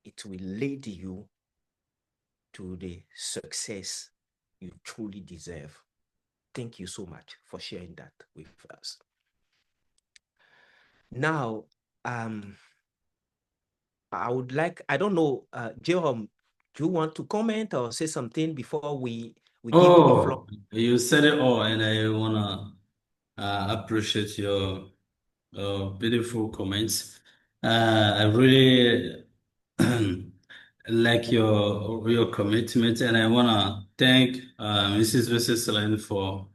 it will lead you to the success you truly deserve. Thank you so much for sharing that with us. Now, I would like, I don't know, Jerome, do you want to comment or say something before we give you the floor? You said it all, and I wanna appreciate your beautiful comments. I really like your commitment, and I wanna thank Mrs. Vesesalan for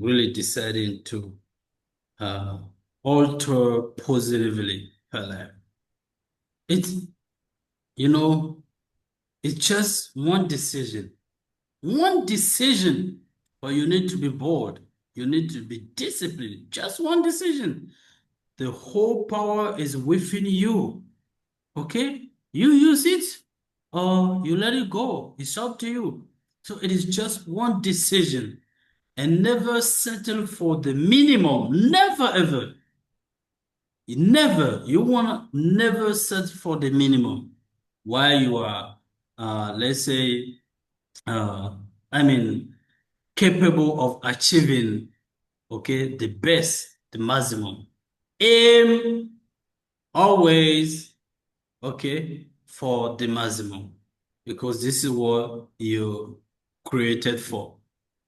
really deciding to alter positively her life. It's, you know, it's just one decision. One decision, but you need to be bold. You need to be disciplined. Just one decision. The whole power is within you. Okay? You use it or you let it go. It's up to you. So it is just one decision. And never settle for the minimum. Never ever. Never. You wanna never settle for the minimum. While you are, let's say, uh, I mean, capable of achieving, okay, the best, the maximum. Aim always, okay, for the maximum, because this is what you created for,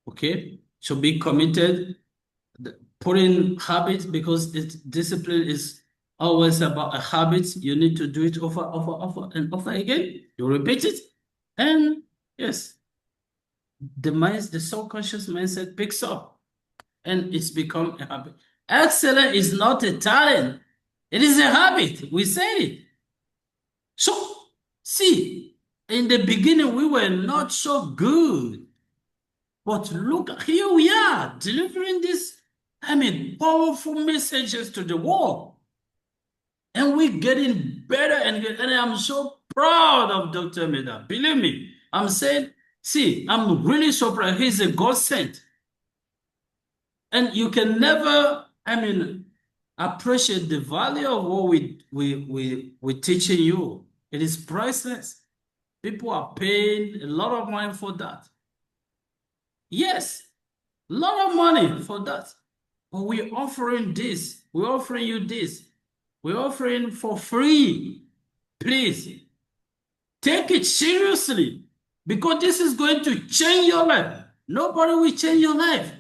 okay? So be committed, put in habits, because discipline is always about a habit. You need to do it over, and over again. You repeat it, and yes, the subconscious mindset picks up and it's become a habit. Excellence is not a talent, it is a habit. We say it. So, see, in the beginning, we were not so good. But look, here we are delivering this, powerful messages to the world. And we're getting better and I'm so proud of Dr. Meda. Believe me, I'm saying, see, I'm really so proud. He's a God sent. And you can never, appreciate the value of what we're teaching you. It is priceless. People are paying a lot of money for that. Yes, a lot of money for that. But we're offering this. We're offering you this. We're offering for free. Please, take it seriously, because this is going to change your life. Nobody will change your life.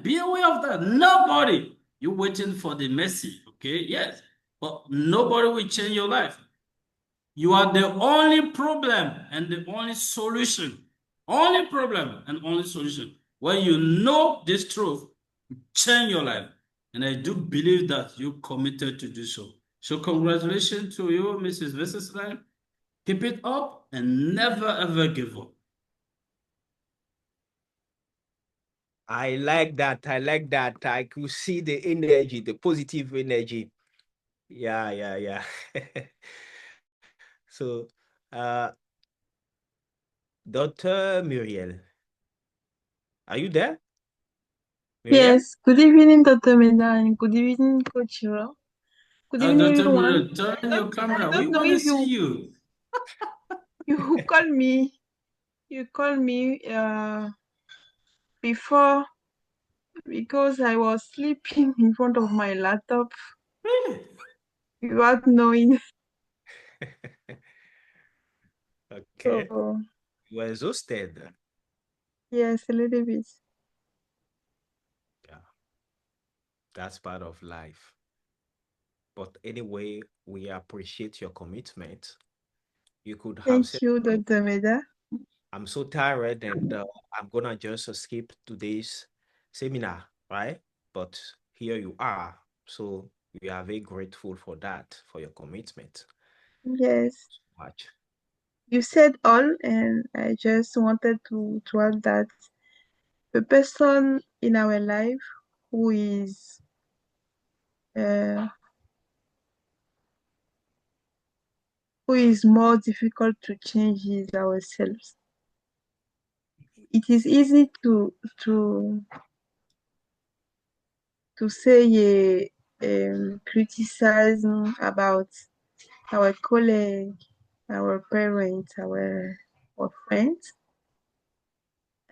Be aware of that. Nobody. You're waiting for the mercy, okay? Yes. But nobody will change your life. You are the only problem and the only solution. Only problem and only solution. When you know this truth, change your life. And I do believe that you're committed to do so. So congratulations to you, Mrs. Vesesalan. Keep it up and never ever give up. I like that. I like that. I could see the energy, the positive energy. Yeah. So, Dr. Muriel, are you there? Muriel? Yes, good evening, Dr. Menda, and good evening, Coach Hiro. Good evening, Dr. everyone. Muriel, turn your I camera. We don't know want to if see you. you called me before because I was sleeping in front of my laptop without knowing. Okay. So You were exhausted. yes, a little bit. Yeah, that's part of life. But anyway, we appreciate your commitment. You could have said, Thank you, Dr. Meda. I'm so tired and I'm gonna just skip today's seminar, right? But here you are. So we are very grateful for that, for your commitment. Yes, Much. you said all, and I just wanted to add that the person in our life who is uh, who is more difficult to change is ourselves. It is easy to say a criticism about our colleague, our parents, our friends,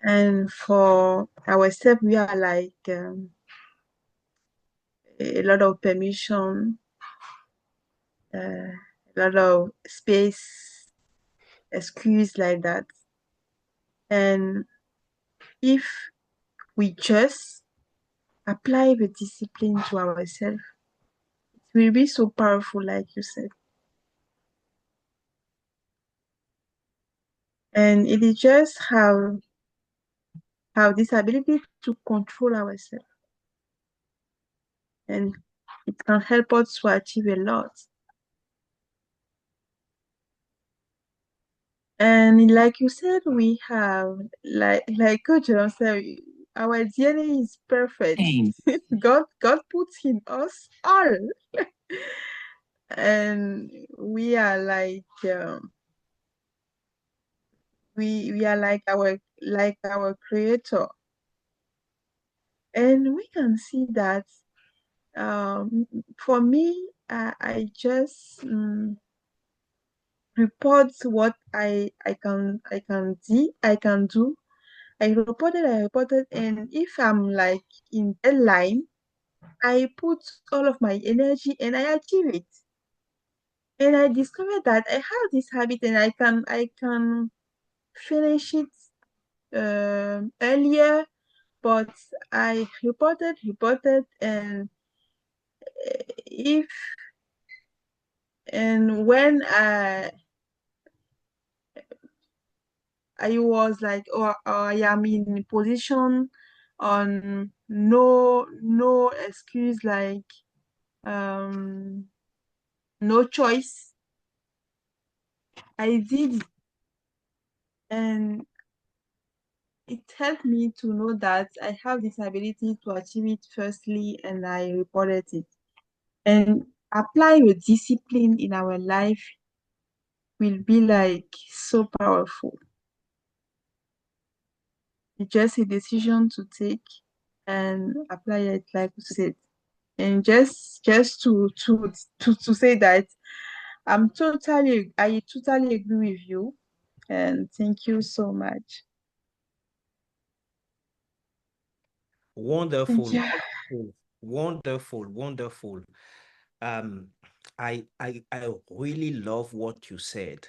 and for ourselves, we are like a lot of permission, a lot of space, excuse like that. And if we just apply the discipline to ourselves, it will be so powerful, like you said. And it is just have this ability to control ourselves, and it can help us to achieve a lot. And like you said, we have like Coach Jerome said, our DNA is perfect. God puts in us all, and we are like we are like our creator, and we can see that. For me, I just report what I can do. I reported, and if I'm like in deadline, I put all of my energy and I achieve it. And I discovered that I have this habit, and I can finish it earlier, but I reported, and if and when I was like, or I am in position on no excuse, like um no choice. I did, and it helped me to know that I have this ability to achieve it firstly, and I reported it. And apply the discipline in our life will be like so powerful. It's just a decision to take and apply it, like you said. And just to say that I totally agree with you, and thank you so much. Thank Wonderful, you. wonderful, wonderful, wonderful. Um, I really love what you said.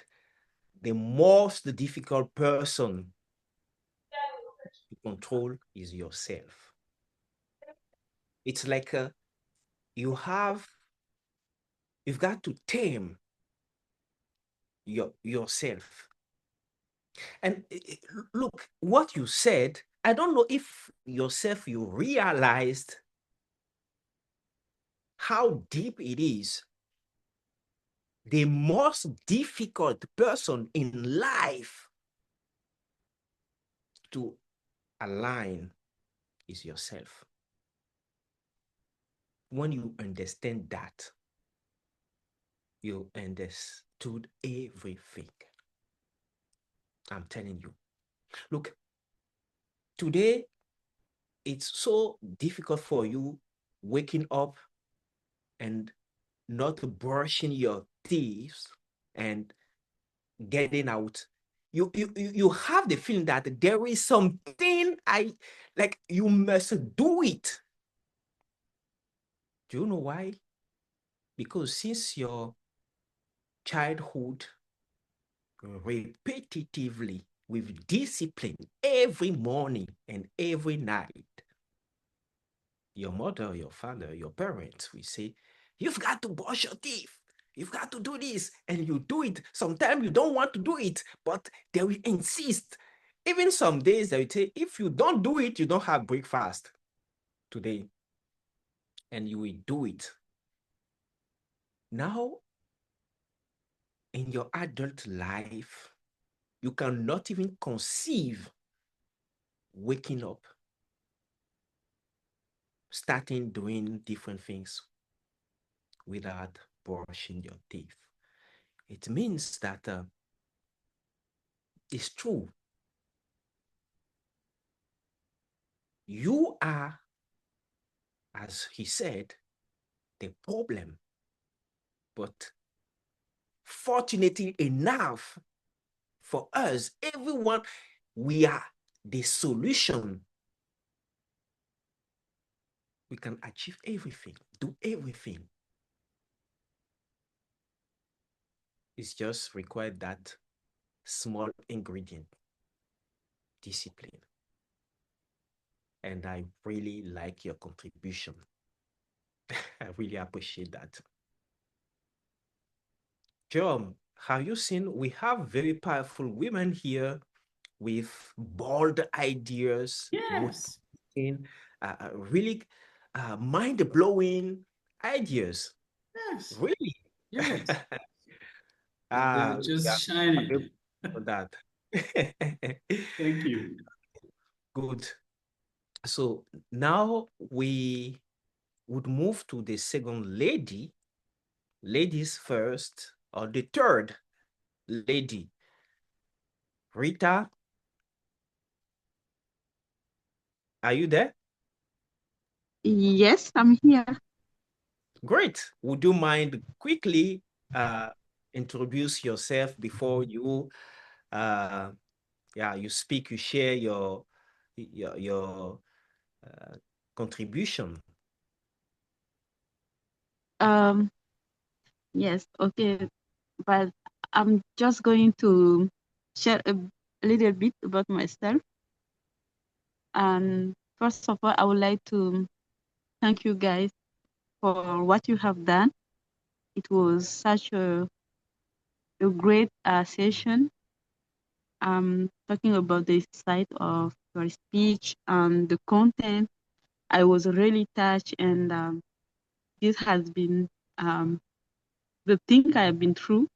The most difficult person to control is yourself. It's like you've got to tame yourself. And look, what you said, I don't know if yourself you realized how deep it is. The most difficult person in life to align is yourself. When you understand that, you understood everything. I'm telling you. Look, today it's so difficult for you waking up and not brushing your teeth and getting out. You have the feeling that there is something you must do it. Do you know why? Because since your childhood, repetitively with discipline every morning and every night, your mother, your father, your parents will say, you've got to brush your teeth. You've got to do this. And you do it. Sometimes you don't want to do it, but they will insist. Even some days they will say, if you don't do it, you don't have breakfast today. And you will do it. Now, in your adult life, you cannot even conceive waking up, starting doing different things without brushing your teeth. It means that it's true. You are, as he said, the problem. But fortunately enough for us, everyone, we are the solution. We can achieve everything, do everything. It's just required that small ingredient, discipline. And I really like your contribution. I really appreciate that. Jerome, have you seen, we have very powerful women here with bold ideas, Yes. really mind-blowing ideas. Yes. Really. Yes. Ah, They're just yeah, shining. for that. Thank you. Good. So now we would move to the second lady, ladies first, or the third lady. Rita, are you there? Yes, I'm here. Great. Would you mind quickly introduce yourself before you you speak, you share your contribution? Yes, okay, but I'm just going to share a little bit about myself. And first of all, I would like to thank you guys for what you have done. It was such a great session. Talking about the side of your speech and the content. I was really touched, and this has been the thing I have been through.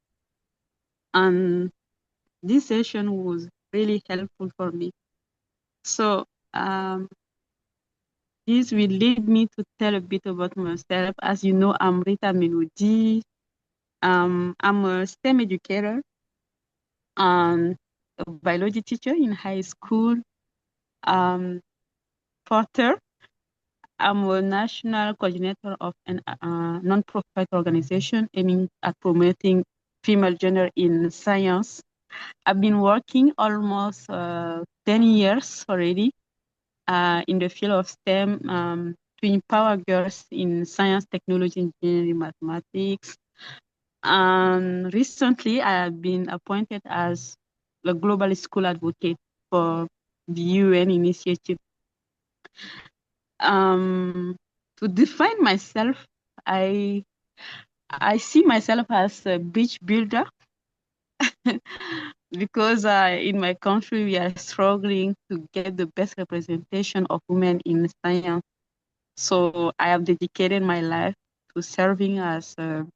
And this session was really helpful for me. So this will lead me to tell a bit about myself. As you know, I'm Rita Melody. I'm a STEM educator and a biology teacher in high school. Porter, I'm a national coordinator of a non-profit organization aiming at promoting female gender in science. I've been working almost 10 years already in the field of STEM to empower girls in science, technology, engineering, mathematics. And recently, I have been appointed as the Global School Advocate for the UN initiative. To define myself, I see myself as a bridge builder because in my country we are struggling to get the best representation of women in science. So I have dedicated my life to serving as a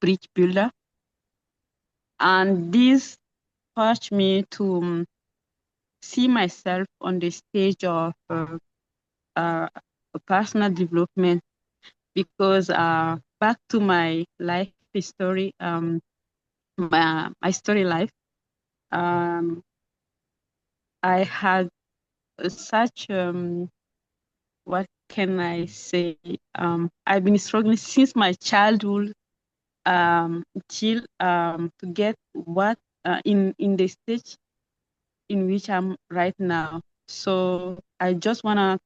bridge builder, and this pushed me to see myself on the stage of personal development because back to my life story, my story life. I had such what can I say? I've been struggling since my childhood till to get what in the stage in which I'm right now. So I just wanna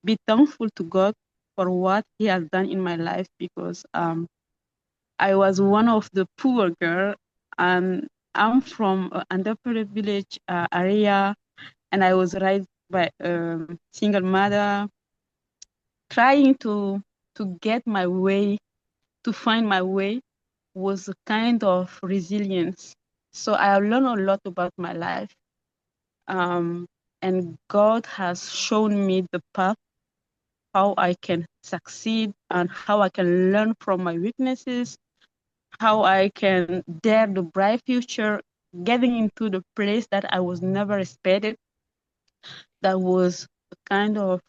be thankful to God for what He has done in my life, because I was one of the poor girl, and I'm from an underprivileged area, and I was raised by a single mother, trying to get my way, to find my way, was a kind of resilience. So I have learned a lot about my life, and God has shown me the path, how I can succeed and how I can learn from my weaknesses, how I can dare the bright future, getting into the place that I was never expected. That was a kind of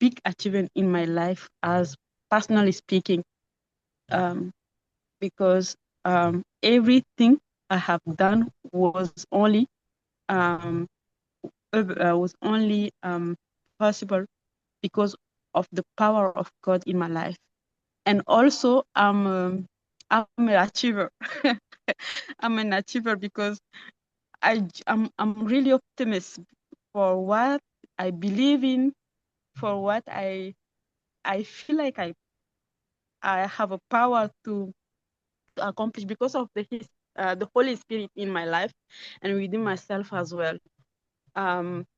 big achievement in my life, as personally speaking, because everything I have done was only possible because of the power of God in my life. And also, I'm an achiever. I'm an achiever because I'm really optimistic for what I believe in, for what I feel like I have a power to accomplish because of the Holy Spirit in my life and within myself as well.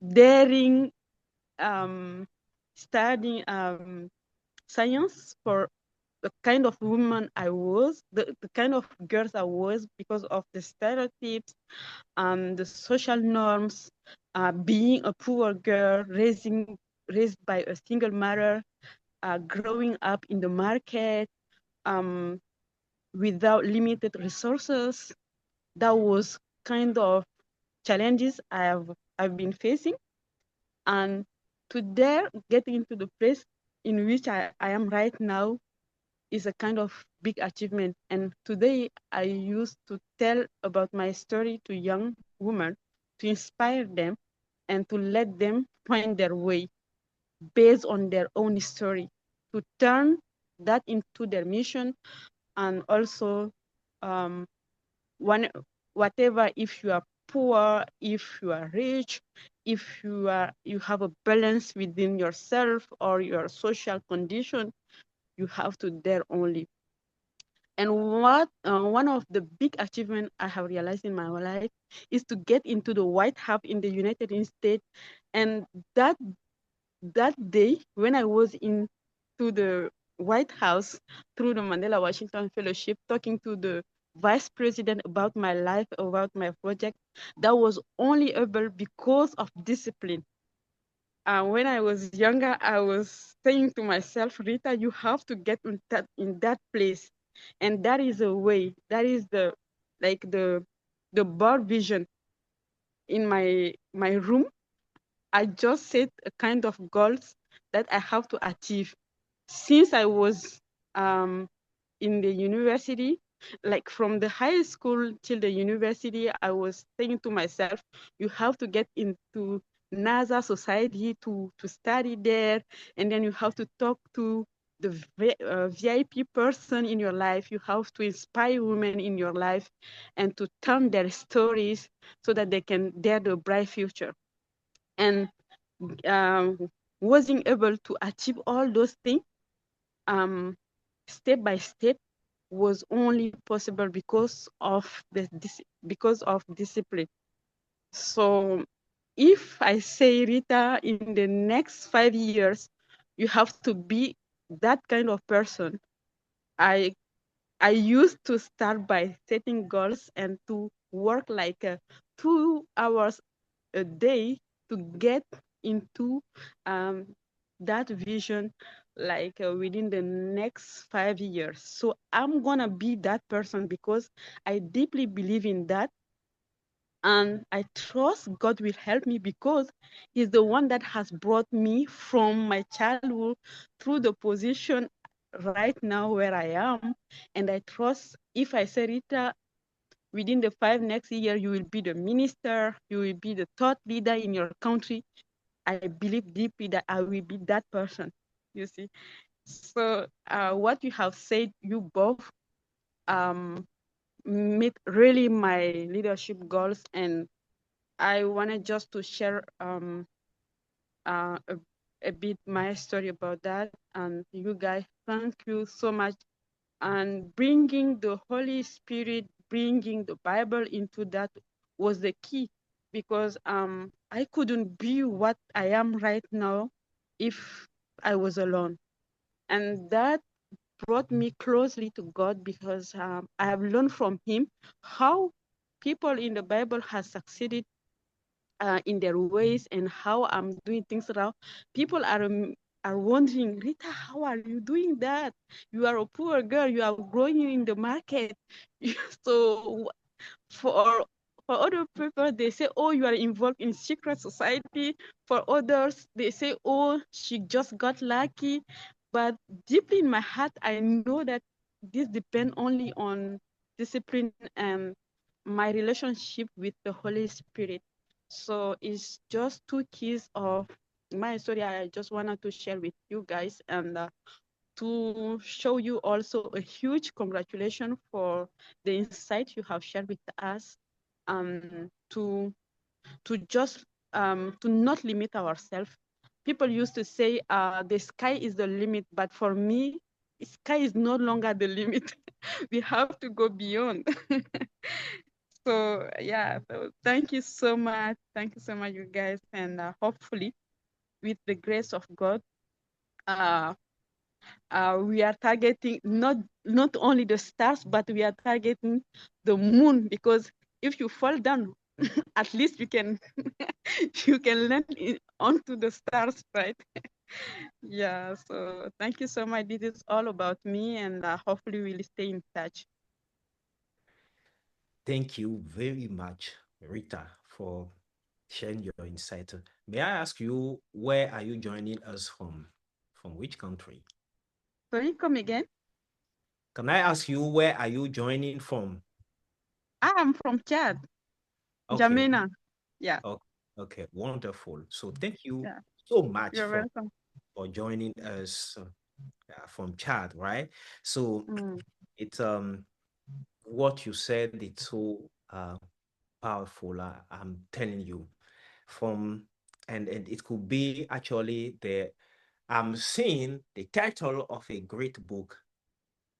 Daring, studying science for the kind of woman I was, the kind of girls I was, because of the stereotypes, the social norms, being a poor girl, raised by a single mother, growing up in the market, without limited resources. That was kind of challenges I've been facing, and to dare get into the place in which I am right now is a kind of big achievement. And today I used to tell about my story to young women to inspire them and to let them find their way based on their own story, to turn that into their mission. And also, one, whatever, if you are poor, if you are rich, if you have a balance within yourself or your social condition, you have to dare only. And what one of the big achievements I have realized in my life is to get into the White House in the United States. And that day, when I was into the White House through the Mandela Washington Fellowship, talking to the Vice President about my life, about my project, that was only able because of discipline. When I was younger, I was saying to myself, Rita, you have to get in that place. And that is a way, that is the board vision in my room. I just set a kind of goals that I have to achieve. Since I was in the university, like from the high school till the university, I was saying to myself, you have to get into NASA Society to study there, and then you have to talk to the VIP person in your life. You have to inspire women in your life and to turn their stories so that they can dare the bright future. And wasn't able to achieve all those things step by step was only possible because of discipline. So if I say, Rita, in the next 5 years, you have to be that kind of person, I used to start by setting goals and to work like 2 hours a day to get into that vision, like within the next 5 years. So I'm gonna be that person because I deeply believe in that. And I trust God will help me because He's the one that has brought me from my childhood through the position right now where I am. And I trust if I say, Rita, within the 5 next year, you will be the minister, you will be the thought leader in your country. I believe deeply that I will be that person, you see. So what you have said, you both meet really my leadership goals, and I wanted just to share a bit my story about that. And you guys, thank you so much. And bringing the Holy Spirit, bringing the Bible into that was the key, because I couldn't be what I am right now if I was alone. And that brought me closely to God, because I have learned from Him how people in the Bible have succeeded in their ways, and how I'm doing things around. People are wondering, Rita, how are you doing that? You are a poor girl. You are growing in the market. So for other people, they say, oh, you are involved in secret society. For others, they say, oh, she just got lucky. But deeply in my heart, I know that this depends only on discipline and my relationship with the Holy Spirit. So it's just two keys of my story I just wanted to share with you guys, and to show you also a huge congratulations for the insight you have shared with us, to just to not limit ourselves. People used to say the sky is the limit, but for me, sky is no longer the limit. We have to go beyond. So yeah, so thank you so much. Thank you so much, you guys. And hopefully, with the grace of God, uh, we are targeting not only the stars, but we are targeting the moon, because if you fall down, at least you can you can land onto the stars, right? Yeah. So thank you so much. This is all about me, and hopefully we'll stay in touch. Thank you very much, Rita, for sharing your insight. May I ask you, where are you joining us from? From which country? Sorry, come again. Can I ask you, where are you joining from? I am from Chad, Okay. Jamena. Yeah. Okay, wonderful. So thank you Yeah. so much You're welcome. for joining us from Chad, right? So Mm. it's what you said, it's so powerful. I'm telling you, and it could be actually I'm seeing the title of a great book,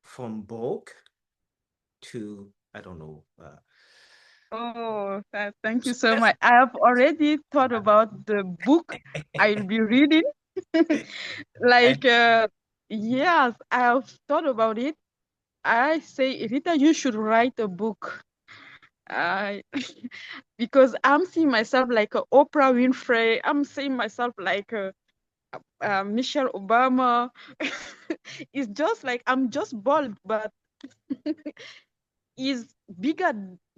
from book to, I don't know. Oh, thank you so much. I have already thought about the book I'll be reading. Like, yes, I have thought about it. I say, Rita, you should write a book. Because I'm seeing myself like Oprah Winfrey. I'm seeing myself like Michelle Obama. It's just like I'm just bald, but is bigger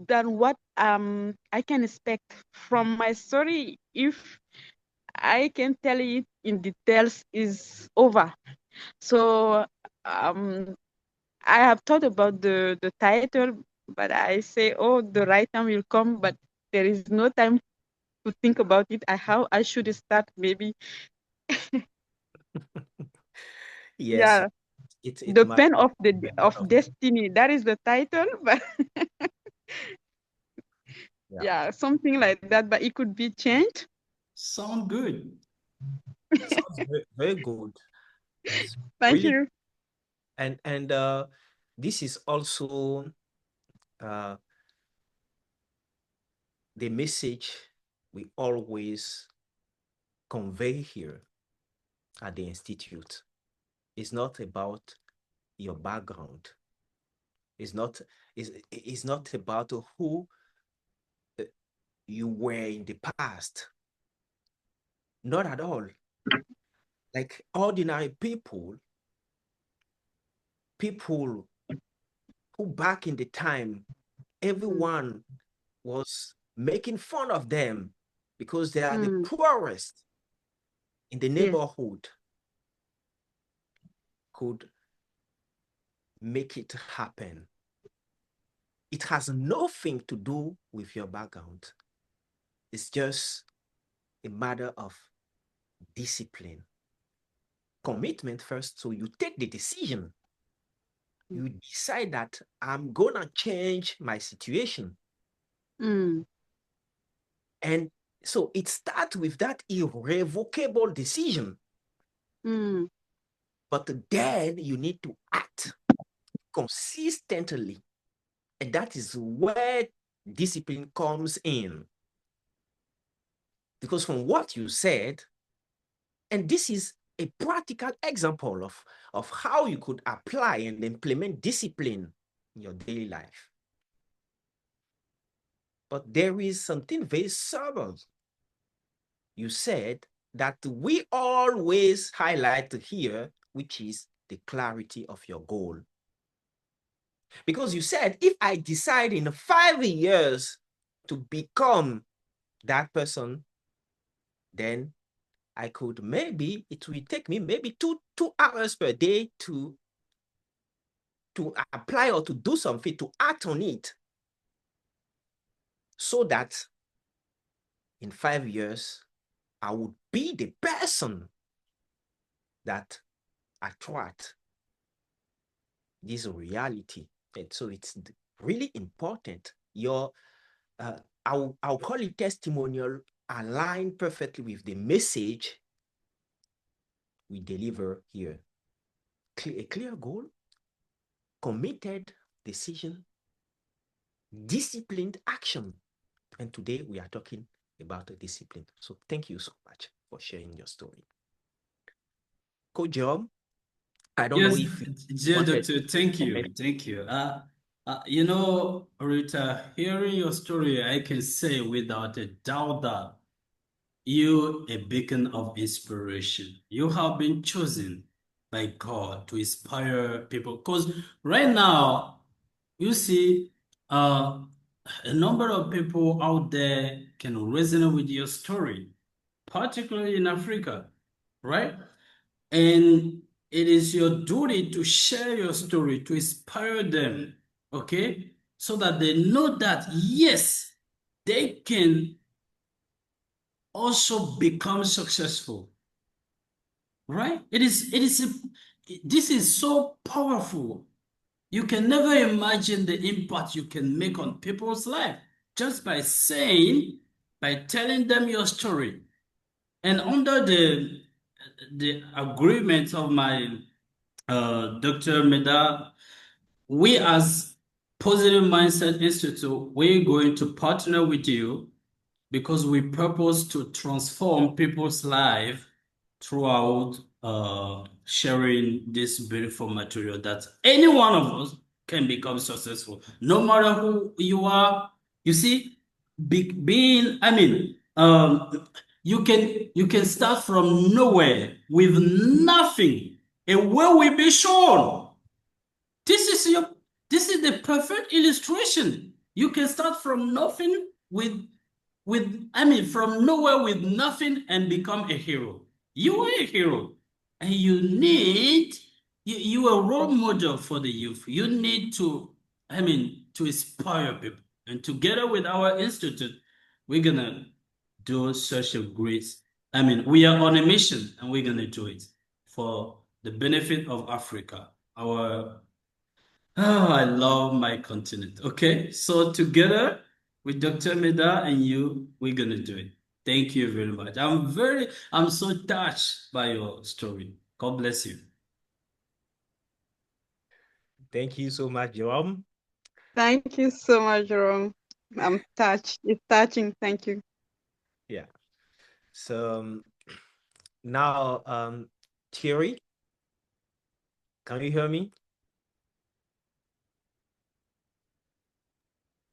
than what I can expect from my story. If I can tell it in details, is over. So I have thought about the title, but I say, oh, the right time will come, but there is no time to think about it. I should start maybe. Yes, Yeah, it's the my pen of destiny. That is the title, but yeah. yeah, something like that. But it could be changed. Sound good. Sounds very, very good. It's Thank really, you. and this is also uh the message we always convey here at the Institute. It's not about your background. It's not about who you were in the past. Not at all. Like ordinary people who back in the time, everyone was making fun of them because they are the poorest in the Yes. neighborhood, could make it happen. it has nothing to do with your background. It's just a matter of discipline, commitment first. So you take the decision. You decide that I'm gonna change my situation. Mm. And so it starts with that irrevocable decision. Mm. But then you need to act consistently. And that is where discipline comes in. Because from what you said, and this is a practical example of how you could apply and implement discipline in your daily life. But there is something very subtle. You said that we always highlight here, which is the clarity of your goal. Because you said, if I decide in 5 years to become that person, then I could maybe, it will take me maybe two hours per day to apply or to do something, to act on it. So that in 5 years, I would be the person that attract this reality. And so it's really important. Your, I'll call it testimonial, align perfectly with the message we deliver here. A clear goal, committed decision, disciplined action. And today we are talking about the discipline. So thank you so much for sharing your story. Coach Jerome, I don't know Yes, if you dear wanted doctor, thank to you, comment. thank you. You know, Rita, hearing your story, I can say without a doubt that you a beacon of inspiration. You have been chosen by God to inspire people. Because right now, you see, a number of people out there can resonate with your story, particularly in Africa, right? And it is your duty to share your story, to inspire them, okay? So that they know that, yes, they can also become successful, right? This is so powerful. You can never imagine the impact you can make on people's life just by saying, by telling them your story. And under the agreement of my Dr. Meda, we as Positive Mindset Institute, we're going to partner with you because we purpose to transform people's life throughout sharing this beautiful material that any one of us can become successful, no matter who you are. You see, you can start from nowhere with nothing. A way will be shown. This is your this is the perfect illustration. You can start from nothing from nowhere with nothing and become a hero. You are a hero. And you are a role model for the youth. You need to inspire people. And together with our institute, we're gonna do such a great, we are on a mission and we're gonna do it for the benefit of Africa. I love my continent. Okay, so together with Dr. Meda and you, we're gonna do it. Thank you very much. I'm so touched by your story. God bless you. Thank you so much, Jerome. Thank you so much, Jerome. I'm touched. It's touching. Thank you. Yeah. So now, Thierry, can you hear me?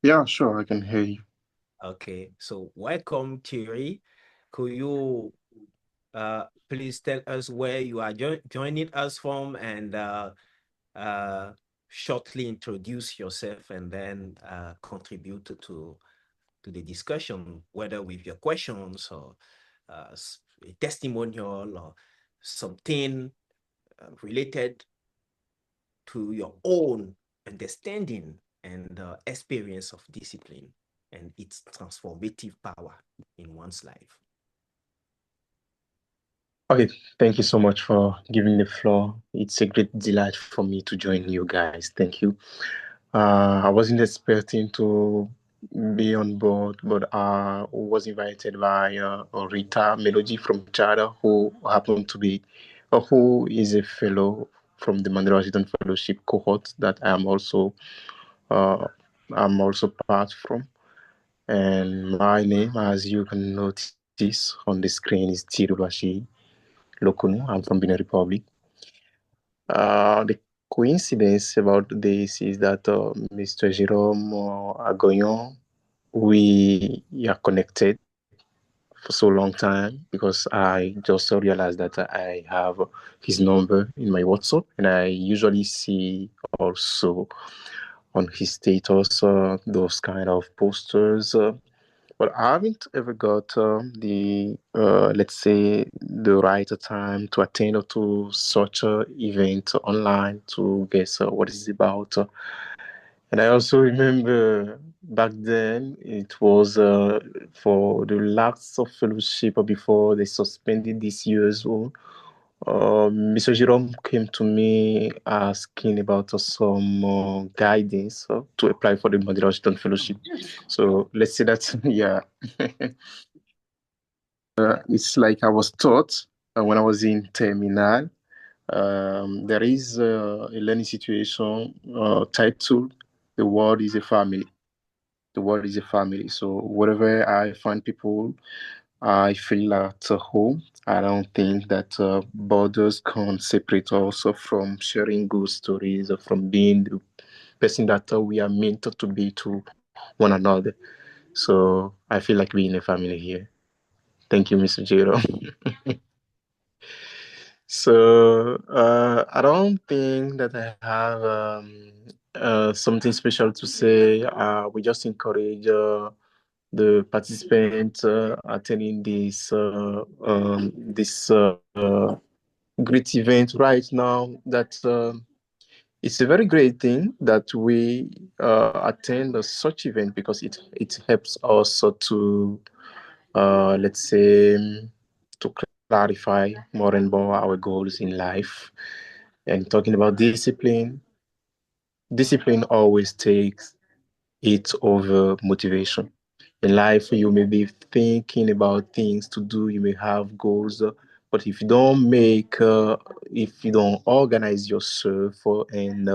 Yeah, sure, I can hear you. Okay, so welcome, Thierry. Could you please tell us where you are joining us from and shortly introduce yourself and then contribute to the discussion, whether with your questions or a testimonial or something related to your own understanding and the experience of discipline and its transformative power in one's life. Okay, thank you so much for giving the floor. It's a great delight for me to join you guys. Thank you. I wasn't expecting to be on board, but I was invited by Rita Melody from Chada, who happened to be, who is a fellow from the Mandela Washington Fellowship cohort that I'm also part from. And my name, as you can notice on the screen, is Tirulashi Lokunu. I'm from Benin Republic. The coincidence about this is that Mr. Jerome Agoyon, we are connected for so long time because I just realized that I have his number in my WhatsApp, and I usually see also on his status those kind of posters. But I haven't ever got let's say, the right time to attend to such a event online to guess what it's about. And I also remember back then it was for the last of fellowship before they suspended this year's one. Mr. Jerome came to me asking about some guidance to apply for the Mandela Washington Fellowship. So let's say that, yeah, it's like I was taught when I was in terminal. There is a learning situation titled "The World is a Family." The world is a family. So wherever I find people, I feel at home. I don't think that borders can separate us from sharing good stories, or from being the person that we are meant to be to one another. So I feel like being a family here. Thank you, Mr. Jiro. So I don't think that I have something special to say. We just encourage the participants attending this great event right now. That it's a very great thing that we attend such event because it helps us to let's say, to clarify more and more our goals in life. And talking about discipline, discipline always takes it over motivation. In life, you may be thinking about things to do, you may have goals, but if you don't organize yourself and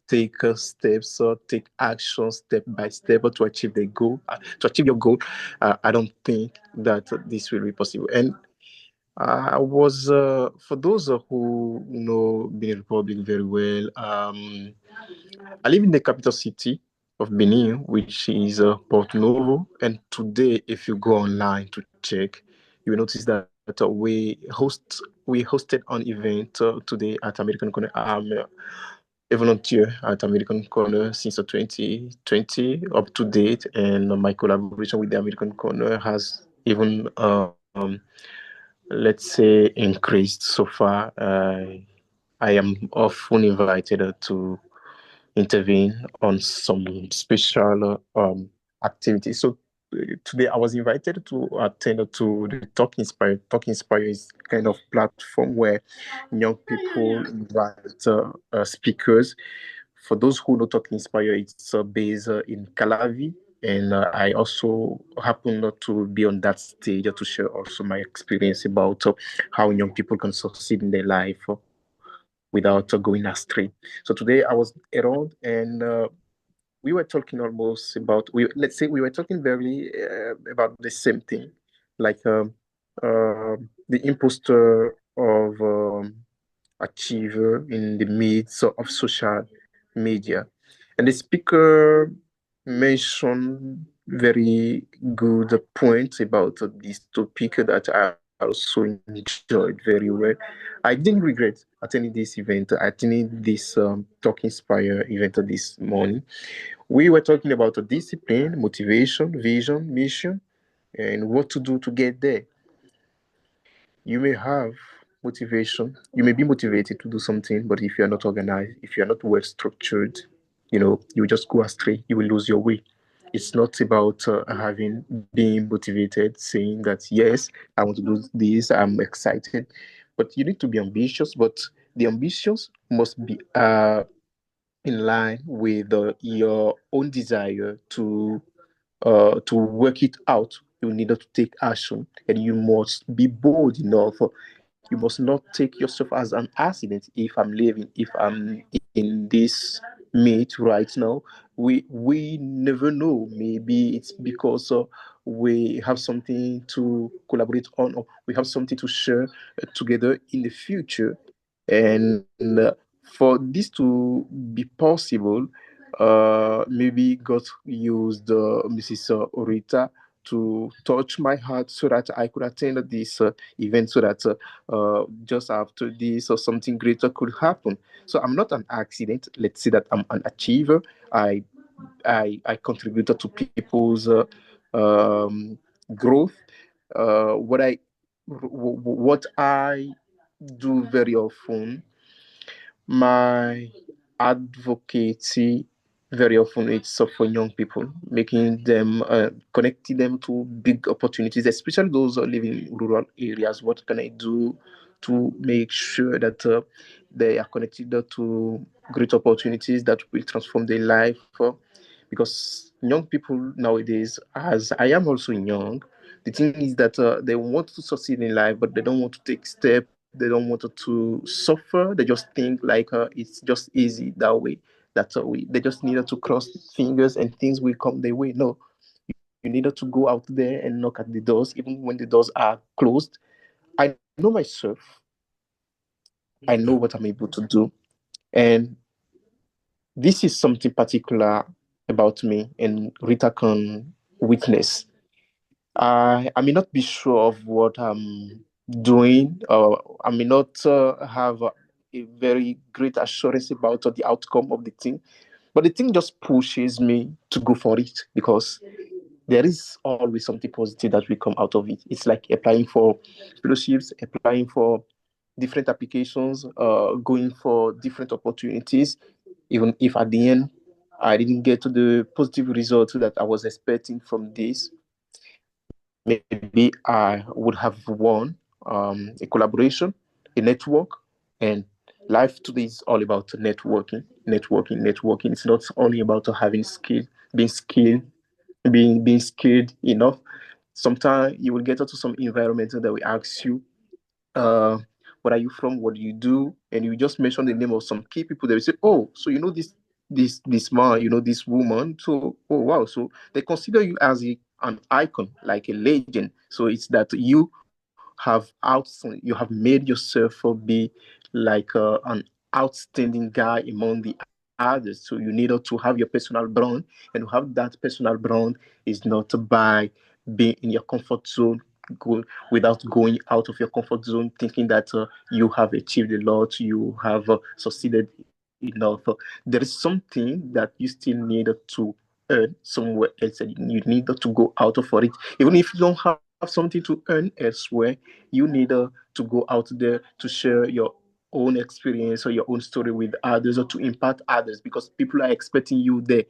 take steps, take action step by step to achieve the goal, to achieve your goal, I don't think that this will be possible. And I was, for those who know Benin Republic very well, I live in the capital city of Benin, which is Porto Novo. And today, if you go online to check, you will notice that we hosted an event today at American Corner. I'm a volunteer at American Corner since 2020 up to date, and my collaboration with the American Corner has even let's say increased so far. I am often invited to intervene on some special activities. So today I was invited to attend to the Talk Inspire. Talk Inspire is kind of platform where young people invite speakers. For those who know Talk Inspire, it's based in Calavi. And I also happen to be on that stage to share also my experience about how young people can succeed in their life without going astray. So today I was around, and we were talking almost about, let's say we were talking very about the same thing, like the imposter of achiever in the midst of social media. And the speaker mentioned very good points about this topic that I also enjoyed very well. I didn't regret attending this event, attending this Talk Inspire event this morning. We were talking about discipline, motivation, vision, mission, and what to do to get there. You may have motivation, you may be motivated to do something, but if you're not organized, if you're not well structured, you will just go astray. You will lose your way. It's not about being motivated, saying that yes, I want to do this, I'm excited, but you need to be ambitious. But the ambitions must be in line with your own desire to work it out. You need to take action, and you must be bold enough. You must not take yourself as an accident. If I'm living, if I'm in this meet right now, we never know. Maybe it's because we have something to collaborate on, or we have something to share together in the future. And for this to be possible, maybe God used Mrs. Orita to touch my heart so that I could attend this event, so that just after this or something greater could happen. So I'm not an accident. Let's say that I'm an achiever. I contributed to people's um, growth. What I do very often, my advocacy very often it's for young people, making them connecting them to big opportunities, especially those who live in rural areas. What can I do to make sure that they are connected to great opportunities that will transform their life? Because young people nowadays, as I am also young, the thing is that they want to succeed in life, but they don't want to take steps. They don't want to suffer. They just think like it's just easy that way. They just needed to cross fingers and things will come their way. No, you needed to go out there and knock at the doors, even when the doors are closed. I know myself. I know what I'm able to do, and this is something particular about me, and Rita can witness. I may not be sure of what I'm doing, or I may not have a very great assurance about the outcome of the thing, but the thing just pushes me to go for it because there is always something positive that will come out of it. It's like applying for fellowships, applying for different applications, going for different opportunities, even if at the end I didn't get to the positive result that I was expecting from this. Maybe I would have won a collaboration, a network, and life today is all about networking. It's not only about having skill, being skilled, being skilled enough. Sometimes you will get into some environment that will ask you, uh, "Where are you from? What do you do?" And you just mention the name of some key people. They will say, "Oh, so you know this man, you know this woman. So oh wow, so they consider you as an icon, like a legend. So it's that you have made yourself be like an outstanding guy among the others. So you need to have your personal brand, and to have that personal brand is not by being in your comfort zone, go, without going out of your comfort zone, thinking that you have achieved a lot, you have succeeded enough. There is something that you still need to earn somewhere else, and you need to go out for it. Even if you don't have something to earn elsewhere, you need to go out there to share your own experience or your own story with others, or to impact others, because people are expecting you there.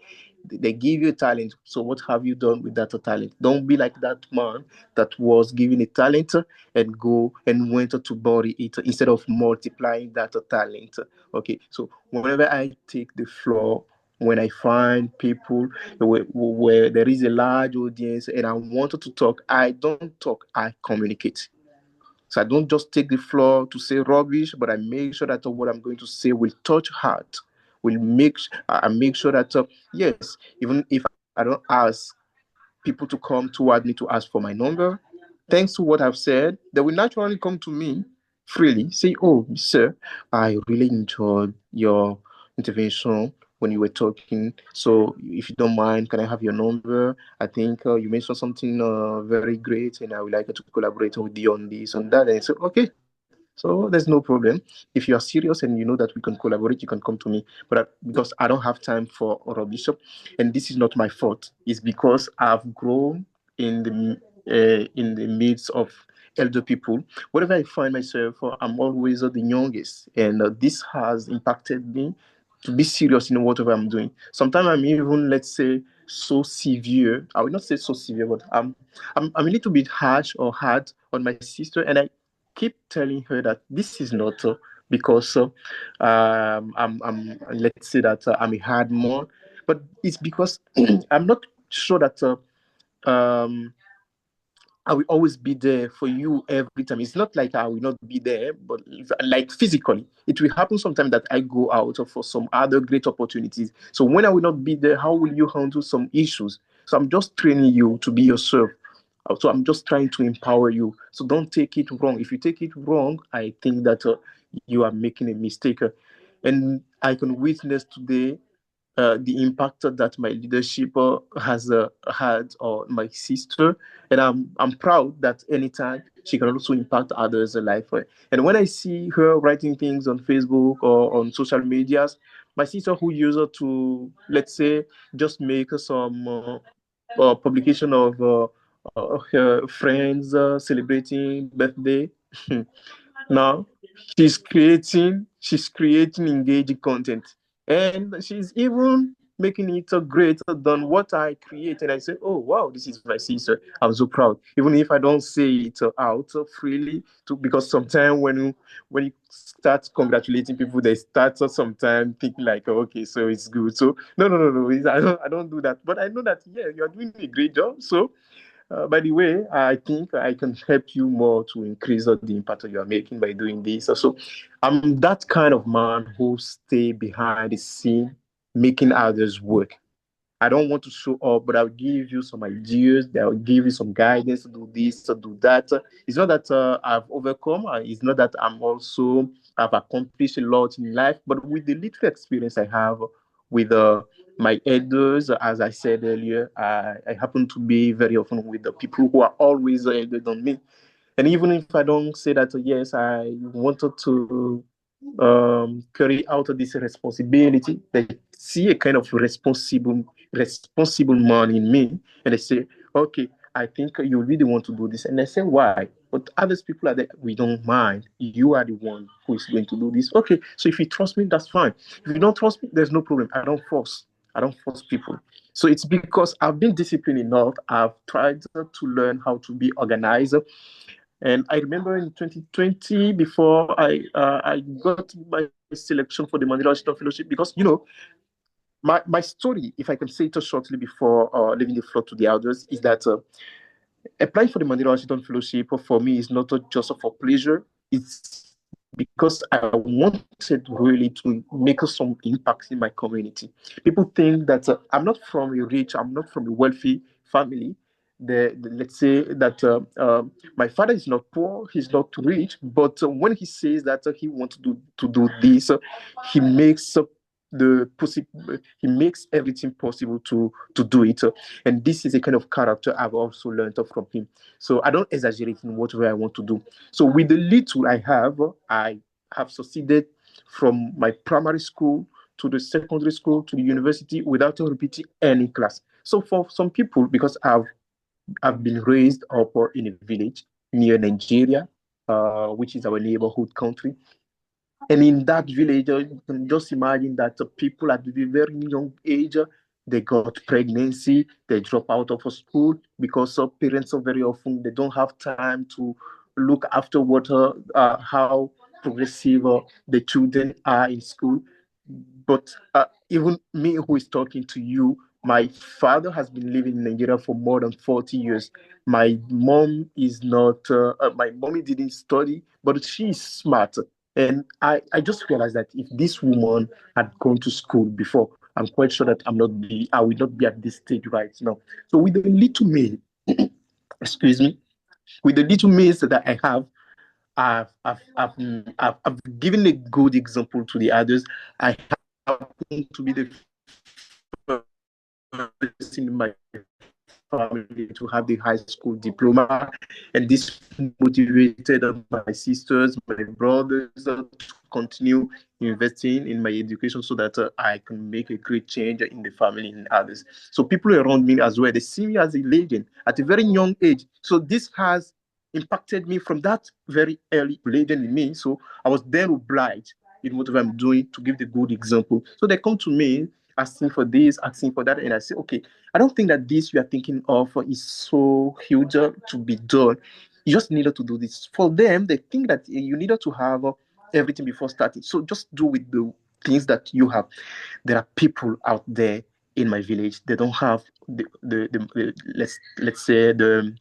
They give you a talent. So what have you done with that talent? Don't be like that man that was given a talent and go and went to bury it instead of multiplying that talent. Okay, so whenever I take the floor, when I find people where there is a large audience and I wanted to talk, I don't talk, I communicate. So I don't just take the floor to say rubbish, but I make sure that what I'm going to say will touch heart. I make sure that yes, even if I don't ask people to come toward me to ask for my number, thanks to what I've said, they will naturally come to me freely, say, "Oh, sir, I really enjoyed your intervention when you were talking. So if you don't mind, can I have your number? I think you mentioned something very great, and I would like to collaborate with you on this and that." And so, okay, so there's no problem. If you are serious and you know that we can collaborate, you can come to me. But because I don't have time for Oral Bishop, and this is not my fault, it's because I've grown in the midst of elder people. Wherever I find myself, I'm always the youngest, and this has impacted me to be serious in whatever I'm doing. Sometimes I'm even, let's say, so severe. I will not say so severe, but I'm a little bit harsh or hard on my sister, and I keep telling her that this is not because I'm let's say that I'm a hard man, but it's because I'm not sure that um I will always be there for you every time. It's not like I will not be there, but like physically, it will happen sometime that I go out for some other great opportunities. So when I will not be there, how will you handle some issues? So I'm just training you to be yourself. So I'm just trying to empower you. So don't take it wrong. If you take it wrong, I think that you are making a mistake. And I can witness today the impact that my leadership has had on my sister, and I'm proud that anytime she can also impact others' life. And when I see her writing things on Facebook or on social medias, my sister who used to, let's say, just make some publication of her friends celebrating birthday. Now she's creating engaging content, and she's even making it greater than what I created. I said, oh wow, this is my sister. I'm so proud, even if I don't say it out freely, because sometimes when you start congratulating people, they start sometimes thinking like, oh, okay, so it's good. So no, I don't do that, but I know that, yeah, you're doing a great job. So by the way, I think I can help you more to increase the impact you are making by doing this. So I'm that kind of man who stay behind the scene, making others work. I don't want to show up, but I'll give you some ideas. I'll give you some guidance to do this, to do that. It's not that I've overcome. It's not that I've accomplished a lot in life, but with the little experience I have with my elders, as I said earlier, I happen to be very often with the people who are always elder than me. And even if I don't say that, yes, I wanted to carry out this responsibility, they see a kind of responsible man in me, and they say, okay, I think you really want to do this. And I say, why? But others people are there, we don't mind. You are the one who is going to do this. Okay, so if you trust me, that's fine. If you don't trust me, there's no problem. I don't force people. So it's because I've been disciplined enough. I've tried to learn how to be organized. And I remember in 2020, before I got my selection for the Mandela Washington Fellowship, because my story, if I can say it shortly before leaving the floor to the others, is that applying for the Mandela Washington Fellowship for me is not just for pleasure. It's because I wanted really to make some impact in my community. People think that I'm not from a wealthy family. Let's say that my father is not poor, he's not rich, but when he says that he wants to do this, he makes he makes everything possible to do it. And this is a kind of character I've also learned from him. So I don't exaggerate in whatever I want to do. So with the little I have succeeded from my primary school to the secondary school to the university without repeating any class. So for some people, because I've been raised up in a village near Nigeria, which is our neighborhood country. And in that village, you can just imagine that people at a very young age, they got pregnancy, they drop out of school because parents are very often, they don't have time to look after how progressive the children are in school. But even me who is talking to you, my father has been living in Nigeria for more than 40 years. My mom is not, my mommy didn't study, but she is smart. And I just realized that if this woman had gone to school before, I'm quite sure that I will not be at this stage right now. So with the little mail, excuse me, with the little mails that I have, I've given a good example to the others. I happen to be the first in my family to have the high school diploma, and this motivated my sisters, my brothers to continue investing in my education so that I can make a great change in the family and others. So people around me as well, they see me as a legend at a very young age. So this has impacted me from that very early legend in me. So I was then obliged in whatever I'm doing to give the good example. So they come to me asking for this, asking for that, and I say, okay, I don't think that this you are thinking of is so huge to be done. You just needed to do this. For them, they think that you needed to have everything before starting. So just do with the things that you have. There are people out there in my village. They don't have the let's say the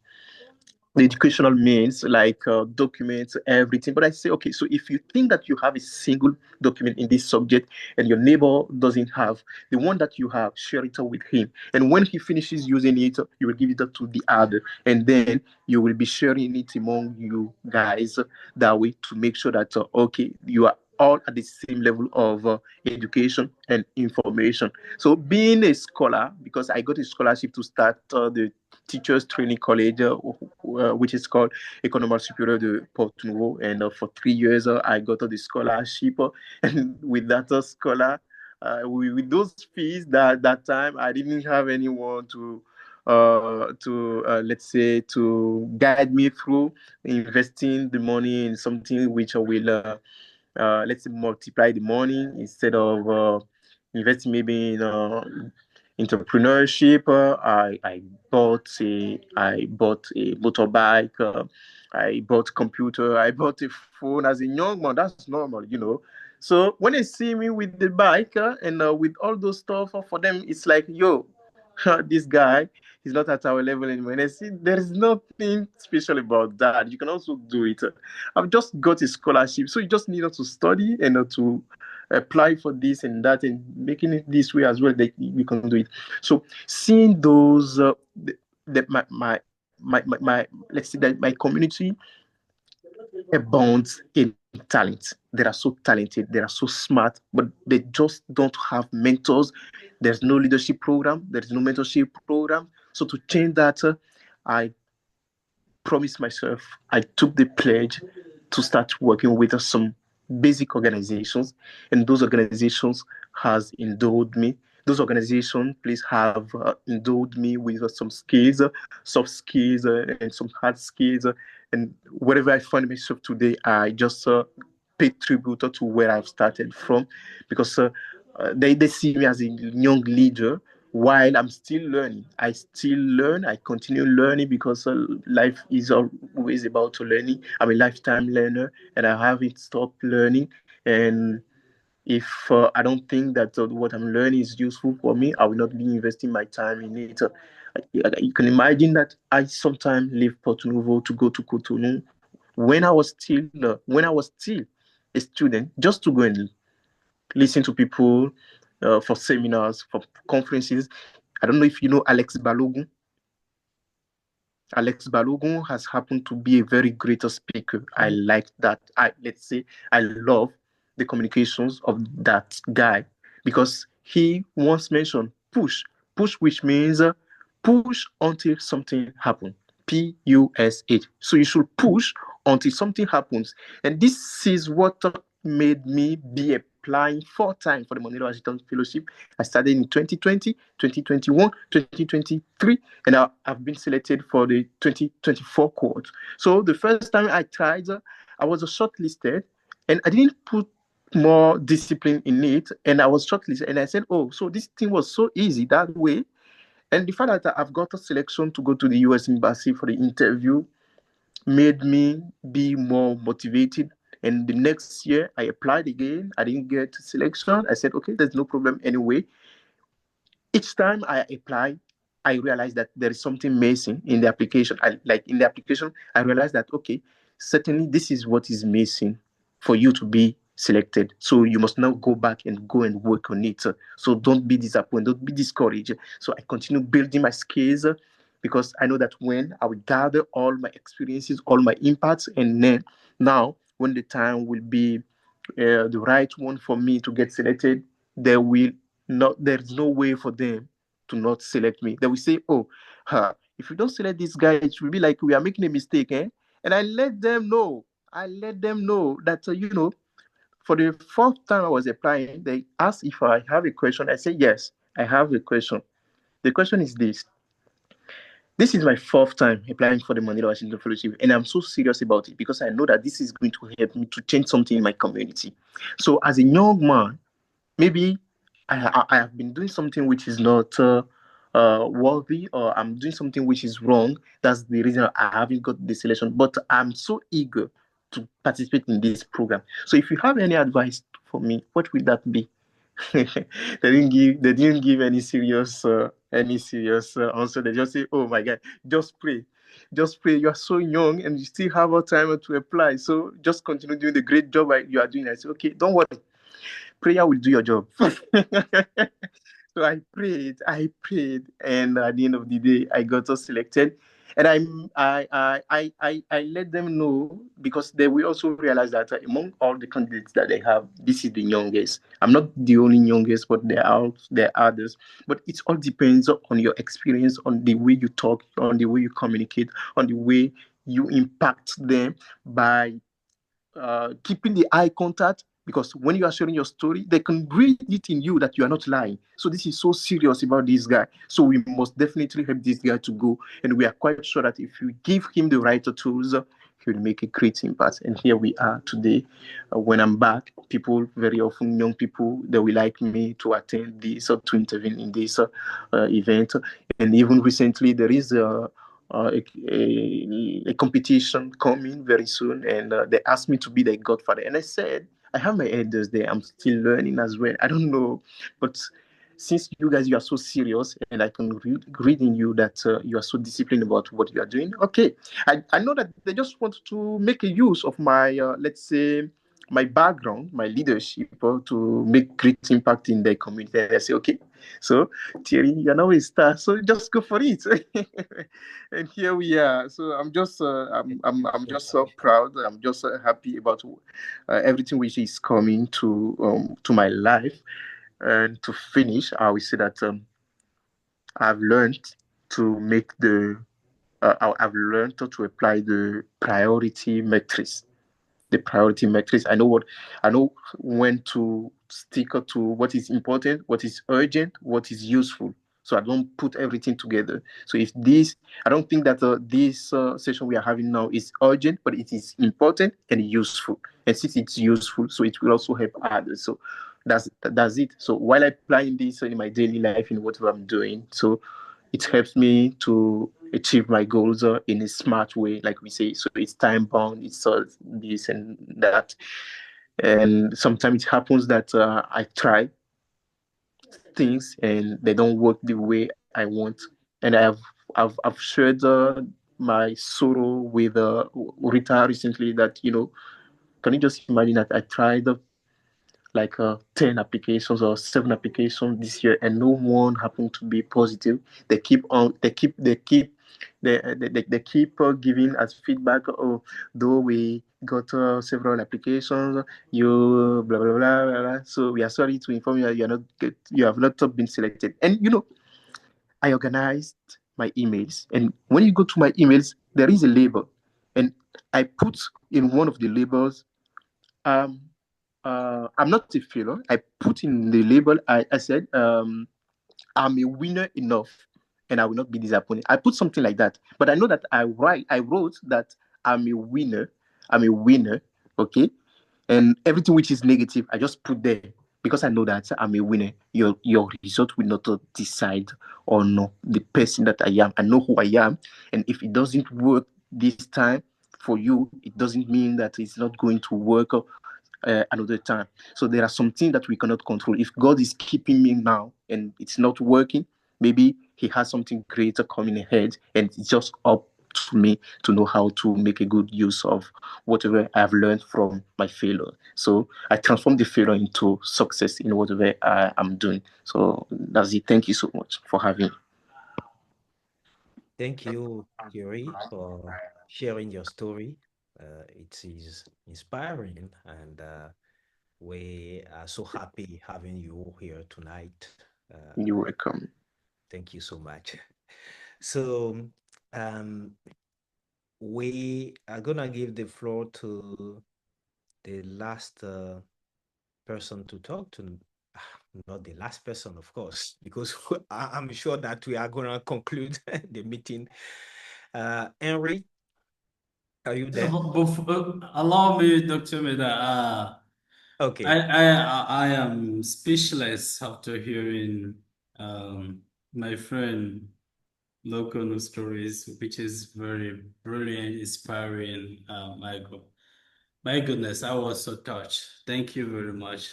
educational means like documents, everything. But I say, okay, so if you think that you have a single document in this subject and your neighbor doesn't have, the one that you have, share it with him. And when he finishes using it, you will give it to the other. And then you will be sharing it among you guys that way to make sure that, okay, you are all at the same level of education and information. So being a scholar, because I got a scholarship to start the teachers training college, which is called École Supérieure de Porto Novo, and for 3 years I got the scholarship, and with that scholar, with those fees that time, I didn't have anyone to let's say to guide me through investing the money in something which will let's say multiply the money instead of investing maybe in entrepreneurship. I bought a motorbike. I bought computer. I bought a phone as a young man. That's normal, you know. So when they see me with the bike and with all those stuff, for them it's like, yo, this guy is not at our level anymore. And I see there is nothing special about that. You can also do it. I've just got a scholarship, so you just need to study and to apply for this and that, and making it this way as well. That we can do it. So seeing those, my let's say that my community abounds in talent. They are so talented, they are so smart, but they just don't have mentors. There's no leadership program, there's no mentorship program. So to change that, I promised myself, I took the pledge to start working with some basic organizations, and those organizations has endowed me. Those organizations, please, have endowed me with some skills, soft skills, and some hard skills. And wherever I find myself today, I just pay tribute to where I've started from, because they see me as a young leader while I'm still learning. I still learn. I continue learning because life is always about learning. I'm a lifetime learner, and I haven't stopped learning. And if I don't think that what I'm learning is useful for me, I will not be investing my time in it. You can imagine that I sometimes leave Porto Novo to go to Cotonou when I was still a student, just to go and listen to people for seminars, for conferences. I don't know if you know Alex Balogun. Alex Balogun has happened to be a very great speaker. I like that. Let's say I love the communications of that guy, because he once mentioned push, which means push until something happens. PUSH. So you should push until something happens. And this is what made me be applying 4 times for the Monero Adjutant Fellowship. I started in 2020, 2021, 2023, and I've been selected for the 2024 cohort. So the first time I tried, I was shortlisted, and I didn't put more discipline in it, and I was shortlisted, and I said, oh, so this thing was so easy that way. And the fact that I've got a selection to go to the US Embassy for the interview made me be more motivated. And the next year, I applied again. I didn't get selection. I said, okay, there's no problem anyway. Each time I apply, I realized that there is something missing in the application. I realized that, okay, certainly this is what is missing for you to be selected. So you must now go back and work on it. So don't be disappointed, don't be discouraged. So I continue building my skills, because I know that when I will gather all my experiences, all my impacts, and then now when the time will be the right one for me to get selected, there's no way for them to not select me. They will say, oh, if you don't select this guy, it will be like we are making a mistake, eh? And I let them know that, for the 4th time I was applying, they asked if I have a question. I said, yes, I have a question. The question is this: This is my fourth time applying for the Mandela Washington Fellowship, and I'm so serious about it because I know that this is going to help me to change something in my community. So, as a young man, maybe I have been doing something which is not worthy, or I'm doing something which is wrong. That's the reason I haven't got the selection. But I'm so eager to participate in this program. So, if you have any advice for me, what would that be? They didn't give any serious answer. They just say, "Oh my God, just pray, just pray. You are so young and you still have a time to apply. So just continue doing the great job you are doing." I say, "Okay, don't worry. Prayer will do your job." So I prayed, and at the end of the day, I got us selected. And I let them know, because they will also realize that among all the candidates that they have, this is the youngest. I'm not the only youngest, but there are others. But it all depends on your experience, on the way you talk, on the way you communicate, on the way you impact them by keeping the eye contact, because when you are sharing your story, they can read it in you that you are not lying. So this is so serious about this guy. So we must definitely help this guy to go. And we are quite sure that if you give him the right tools, he will make a great impact. And here we are today. When I'm back, people, very often young people, they will like me to attend this or to intervene in this event. And even recently, there is a competition coming very soon, and they asked me to be their godfather. And I said, I have my elders there. I'm still learning as well. I don't know, but since you are so serious, and I can read in you that you are so disciplined about what you are doing. Okay, I know that they just want to make a use of my, let's say, my background, my leadership, to make great impact in their community. And I say, okay, so Thierry, you're now a star, so just go for it. And here we are. So I'm just so proud. I'm just so happy about everything which is coming to my life. And to finish, I will say that I've learned to make I've learned to apply the priority matrix. The priority matrix. I know when to stick to what is important, what is urgent, what is useful. So I don't put everything together. So if this, I don't think that this session we are having now is urgent, but it is important and useful. And since it's useful, so it will also help others. So that's it. So while applying this in my daily life, in whatever I'm doing, so it helps me to achieve my goals in a smart way, like we say. So it's time bound, it's this and that. And sometimes it happens that I try things and they don't work the way I want. And I've shared my sorrow with Rita recently, that, can you just imagine that I tried like 10 applications or 7 applications this year, and no one happened to be positive. They keep giving us feedback. Oh, though we got several applications, you blah, blah blah blah blah. So we are sorry to inform you that you have not been selected. And I organized my emails, and when you go to my emails, there is a label, and I put in one of the labels, um I'm not a failure. I put in the label, I said, I'm a winner enough, and I will not be disappointed. I put something like that. But I know that I wrote that I'm a winner. I'm a winner. Okay. And everything which is negative, I just put there, because I know that I'm a winner. Your result will not decide on the person that I am. I know who I am. And if it doesn't work this time for you, it doesn't mean that it's not going to work another time. So there are some things that we cannot control. If God is keeping me now and it's not working, maybe He has something greater coming ahead, and it's just up to me to know how to make a good use of whatever I've learned from my failure. So I transform the failure into success in whatever I'm doing. So that's it. Thank you so much for having me. Thank you, Thierry, for sharing your story. It is inspiring, and we are so happy having you here tonight. You're welcome. Thank you so much. So, we are gonna give the floor to the last person to talk to. not the last person, of course, because I'm sure that we are going to conclude the meeting. Henry, are you there? Allow me, Dr. Meda. Okay. I am speechless after hearing my friend local stories, which is very brilliant, inspiring. Michael, my goodness, I was so touched. Thank you very much.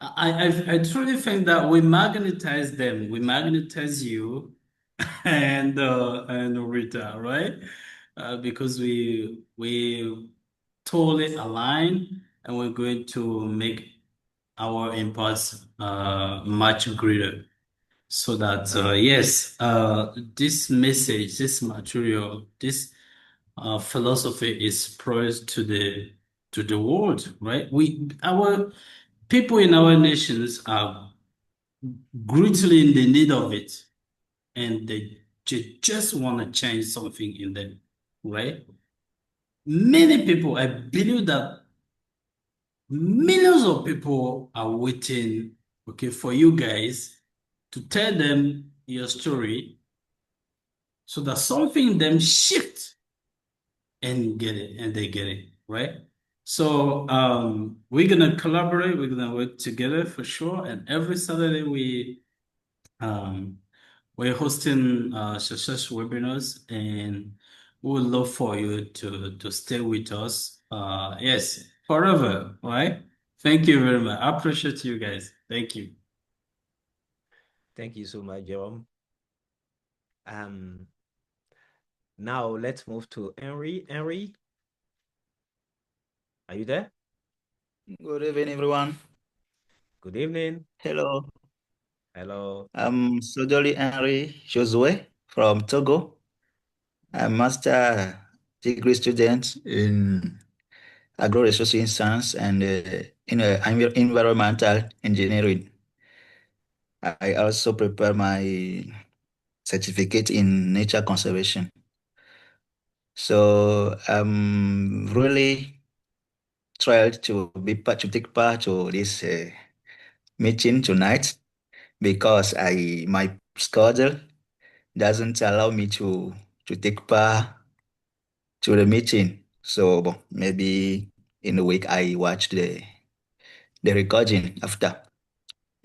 I truly think that we magnetize them. We magnetize you and Rita, right? Because we totally align and we're going to make our impulse much greater. So that yes, this message, this material, this philosophy is spread to the world, right? Our people in our nations are greatly in the need of it, and they just want to change something in them, right? Many people, I believe that millions of people are waiting, okay, for you guys to tell them your story so that something in them shift and get it, and they get it, right? So we're gonna collaborate, we're gonna work together for sure. And every Saturday um we're hosting success webinars, and we would love for you to stay with us. Yes, forever, right? Thank you very much. I appreciate you guys. Thank you. Thank you so much, Jerome. Now let's move to Henry. Henry, are you there? Good evening, everyone. Good evening. Hello. Hello. I'm Sojoli Henry Josue from Togo. I'm a master degree student in agro-resources science and in environmental engineering. I also prepare my certificate in nature conservation. So I'm really thrilled to take part to this meeting tonight because my schedule doesn't allow me to take part to the meeting. So maybe in a week I watch the recording after.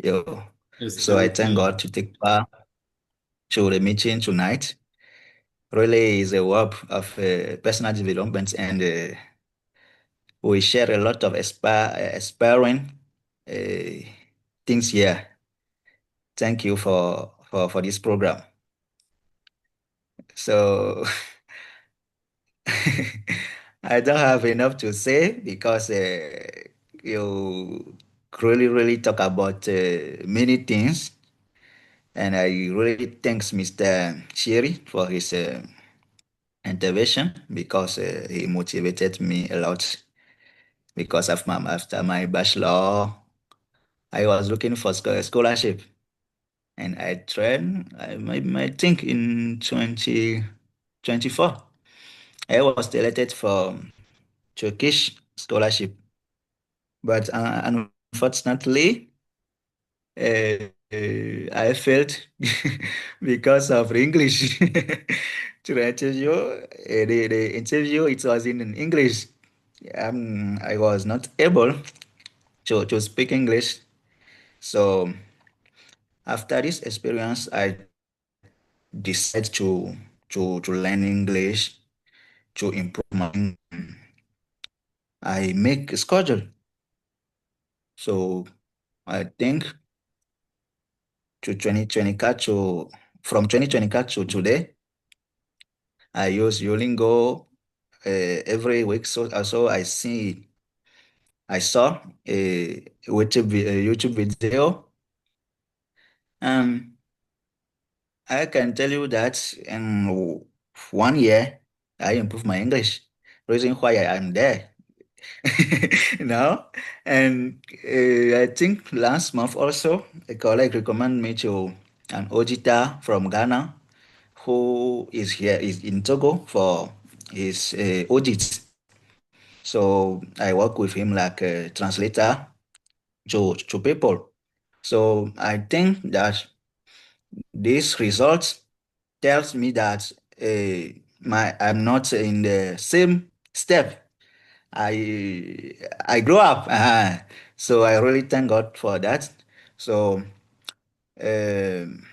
Yo. Yes, So I thank okay. God to take part to the meeting tonight. Really is a work of personal development, and we share a lot of aspiring uh, things here. Thank you for this program. So I don't have enough to say because you really talk about many things, and I really thanks Mr. Shiri for his intervention because he motivated me a lot. Because after my bachelor, I was looking for scholarship, and I tried. I think in 2024, I was selected for Turkish scholarship. But unfortunately, I failed because of English. To the interview, the interview it was in English. I was not able to speak English. So after this experience, I decided to learn English to improve my English. I make a schedule. So I think to 2020 to from 2020 to today, I use Duolingo every week. So I saw a YouTube video. Um, I can tell you that in 1 year I improved my English. Reason why I am there, you know. And I think last month also a colleague recommended me to an auditor from Ghana who is in Togo for his audits. So I work with him like a translator to people. So I think that this result tells me that I'm not in the same step. I grow up. So I really thank God for that. So um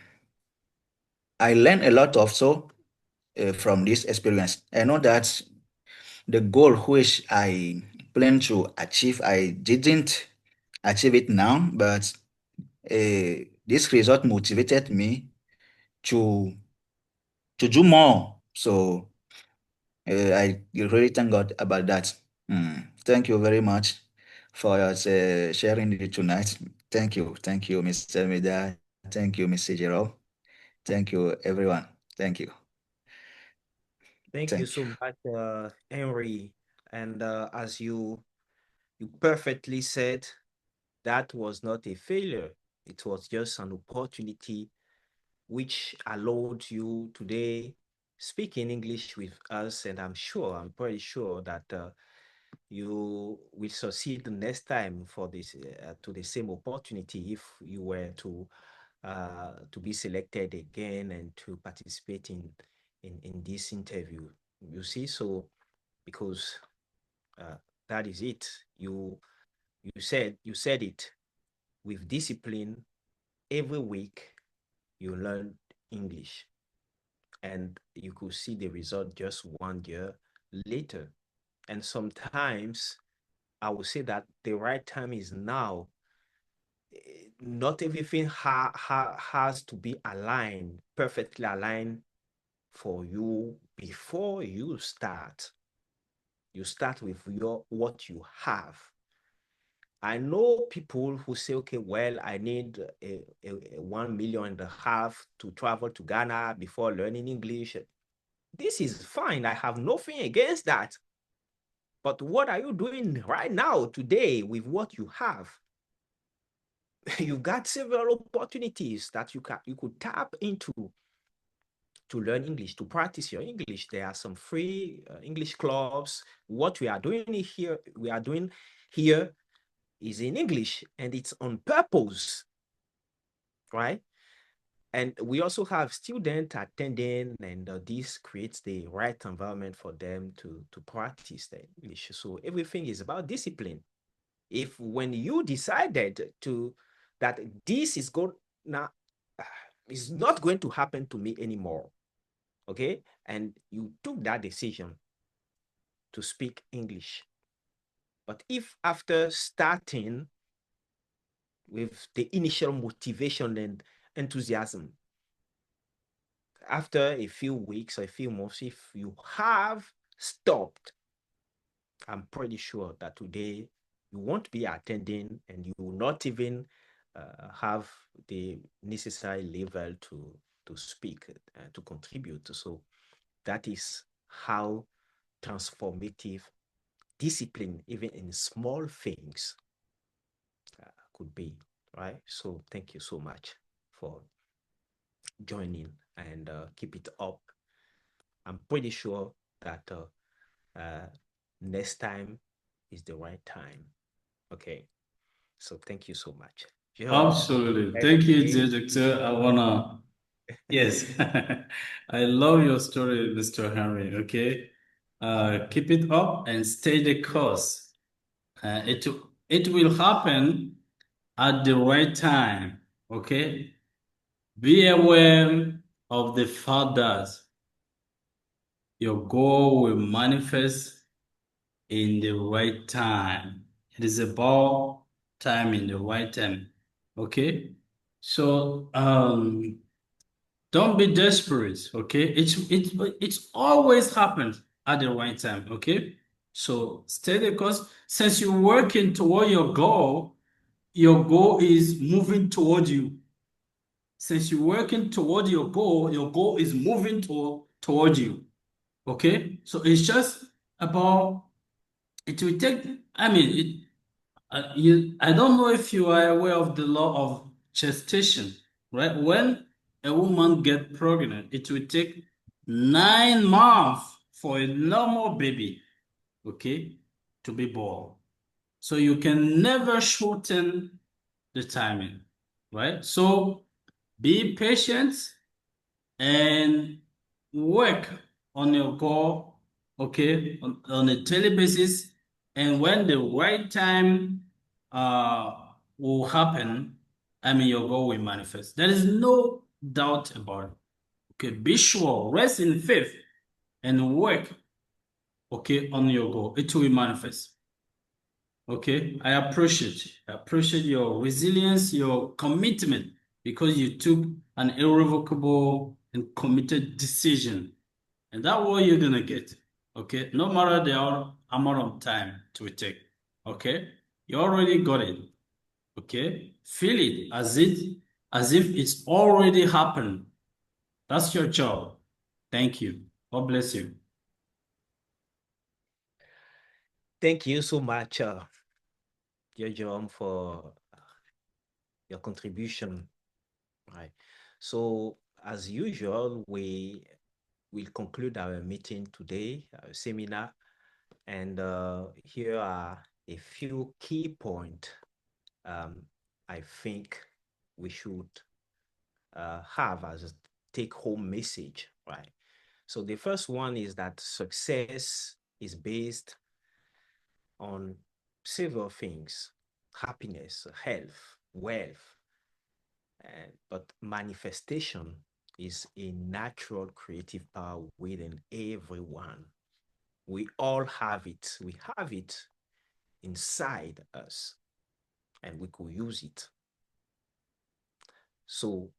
I learned a lot also from this experience. I know that the goal which I plan to achieve, I didn't achieve it now, but this result motivated me to do more. So I really thank God about that. Thank you very much for sharing it tonight. Thank you, Mr. Mida. Thank you, Mr. Jerome. Thank you, everyone. Thank you. Thank you Thank you. so much, Henry. And as you perfectly said, that was not a failure. It was just an opportunity which allowed you today speak in English with us. And I'm pretty sure that you will succeed the next time for this to the same opportunity if you were to be selected again and to participate in this interview. You see, so because that is it. You said it with discipline. Every week you learn English, and you could see the result just 1 year later. And sometimes I would say that the right time is now. Not everything has to be aligned, perfectly aligned for you before you start. You start with what you have. I know people who say, okay, well, I need a 1.5 million to travel to Ghana before learning English. This is fine. I have nothing against that. But what are you doing right now, today, with what you have? You've got several opportunities that you could tap into to learn English, to practice your English. There are some free English clubs. What we are doing here is in English, and it's on purpose, right? And we also have students attending, and this creates the right environment for them to practice their English. So everything is about discipline. If when you decided that this is going now, is not going to happen to me anymore, okay, and you took that decision to speak English, but if after starting with the initial motivation and enthusiasm, after a few weeks or a few months, if you have stopped, I'm pretty sure that today you won't be attending and you will not even have the necessary level to speak, to contribute. So that is how transformative discipline, even in small things, could be, right? So thank you so much for joining, and keep it up. I'm pretty sure that next time is the right time. Okay. So thank you so much. Jerome, Absolutely. Thank you, dear doctor. Yes, I love your story, Mr. Henry. Okay. Keep it up and stay the course. It will happen at the right time. Okay. Be aware of the fact that your goal will manifest in the right time. It is about time in the right time. Okay. So don't be desperate. Okay. It's always happens at the right time. Okay. So stay the course. Since you're working toward your goal is moving toward you. Since you're working toward your goal is moving toward you. Okay. So it's just about it will take, I mean, I don't know if you are aware of the law of gestation, right? When a woman gets pregnant, it will take 9 months for a normal baby, okay, to be born. So you can never shorten the timing, right? So be patient and work on your goal, okay, on a daily basis. And when the right time will happen, I mean, your goal will manifest. There is no doubt about it. Okay, be sure, rest in faith and work, okay, on your goal. It will manifest. Okay, I appreciate your resilience, your commitment, because you took an irrevocable and committed decision. And that's what you're gonna get. Okay, no matter the amount of time it will take. Okay, you already got it. Okay, feel it as if it's already happened. That's your job. Thank you. God bless you. Thank you so much, John, for your contribution. Right. So, as usual, we will conclude our meeting today, our seminar, and here are a few key points I think we should have as a take-home message, right? So the first one is that success is based on several things: happiness, health, wealth, but manifestation is a natural creative power within everyone. We all have it. We have it inside us, and we could use it. So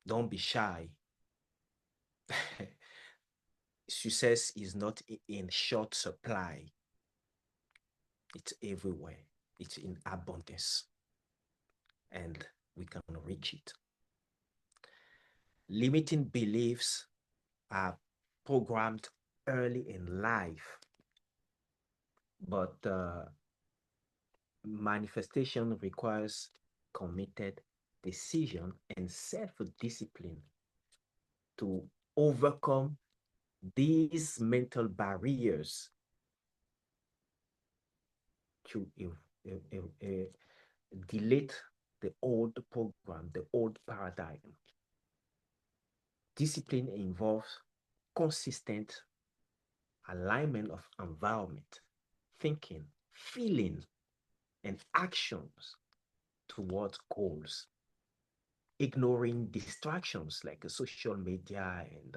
don't be shy. Success is not in short supply. It's everywhere. It's in abundance, and we can reach it. Limiting beliefs are programmed early in life, but manifestation requires committed decision and self-discipline to overcome these mental barriers to delete the old program, the old paradigm. Discipline involves consistent alignment of environment, thinking, feeling, and actions towards goals. Ignoring distractions like social media and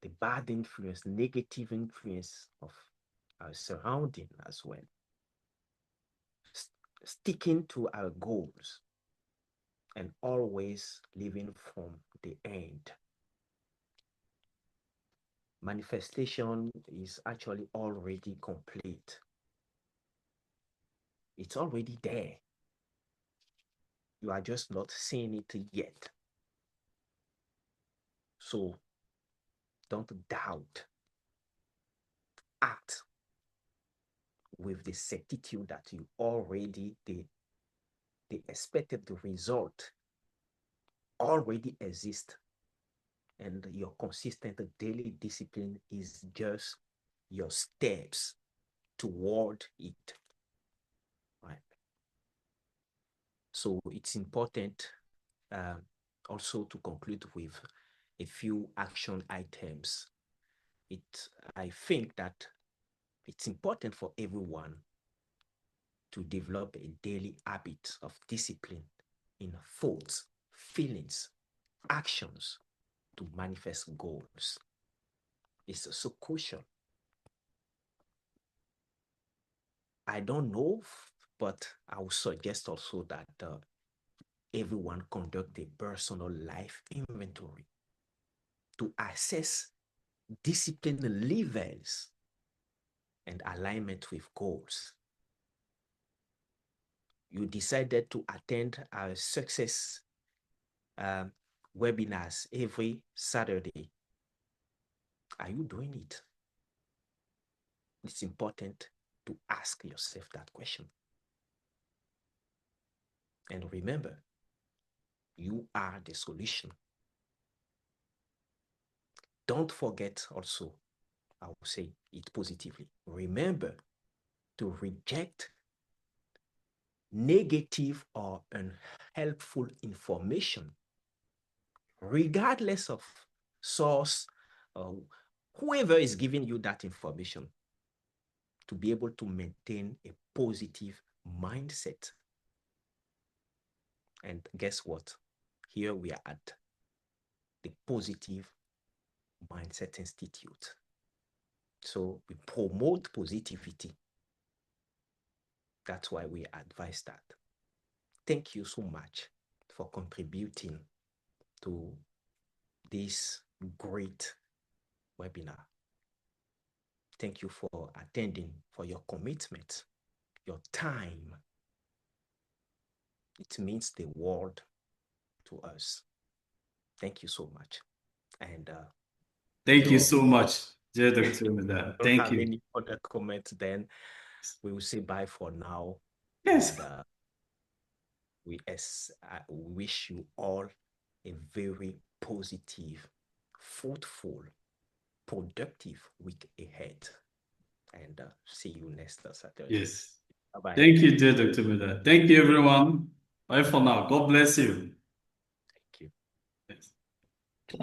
the bad influence, negative influence of our surrounding as well. Sticking to our goals and always living from the end. Manifestation is actually already complete. It's already there. You are just not seeing it yet. So don't doubt. Act with the certitude that you already, the expected result already exists, and your consistent daily discipline is just your steps toward it. Right. So it's important also to conclude with a few action items. I think that it's important for everyone to develop a daily habit of discipline in thoughts, feelings, actions to manifest goals. It's so crucial. I don't know, but I would suggest also that everyone conduct a personal life inventory to assess discipline levels and alignment with goals. You decided to attend our success webinars every Saturday. Are you doing it? It's important to ask yourself that question. And remember, you are the solution. Don't forget also, I will say it positively. Remember to reject negative or unhelpful information, regardless of source or whoever is giving you that information, to be able to maintain a positive mindset. And guess what? Here we are at the Positive Mindset Institute. So we promote positivity. That's why we advise that. Thank you so much for contributing to this great webinar. Thank you for attending, for your commitment, your time. It means the world to us. Thank you so much. And Thank you so much, dear Dr. Meda. don't Thank have you. any other comments, then we will say bye for now. Yes. And we wish you all a very positive, fruitful, productive week ahead. And see you next Saturday. Yes. Bye-bye. Thank you, dear Dr. Meda. Thank you, everyone. Bye for now. God bless you. Thank you. Yes. Thank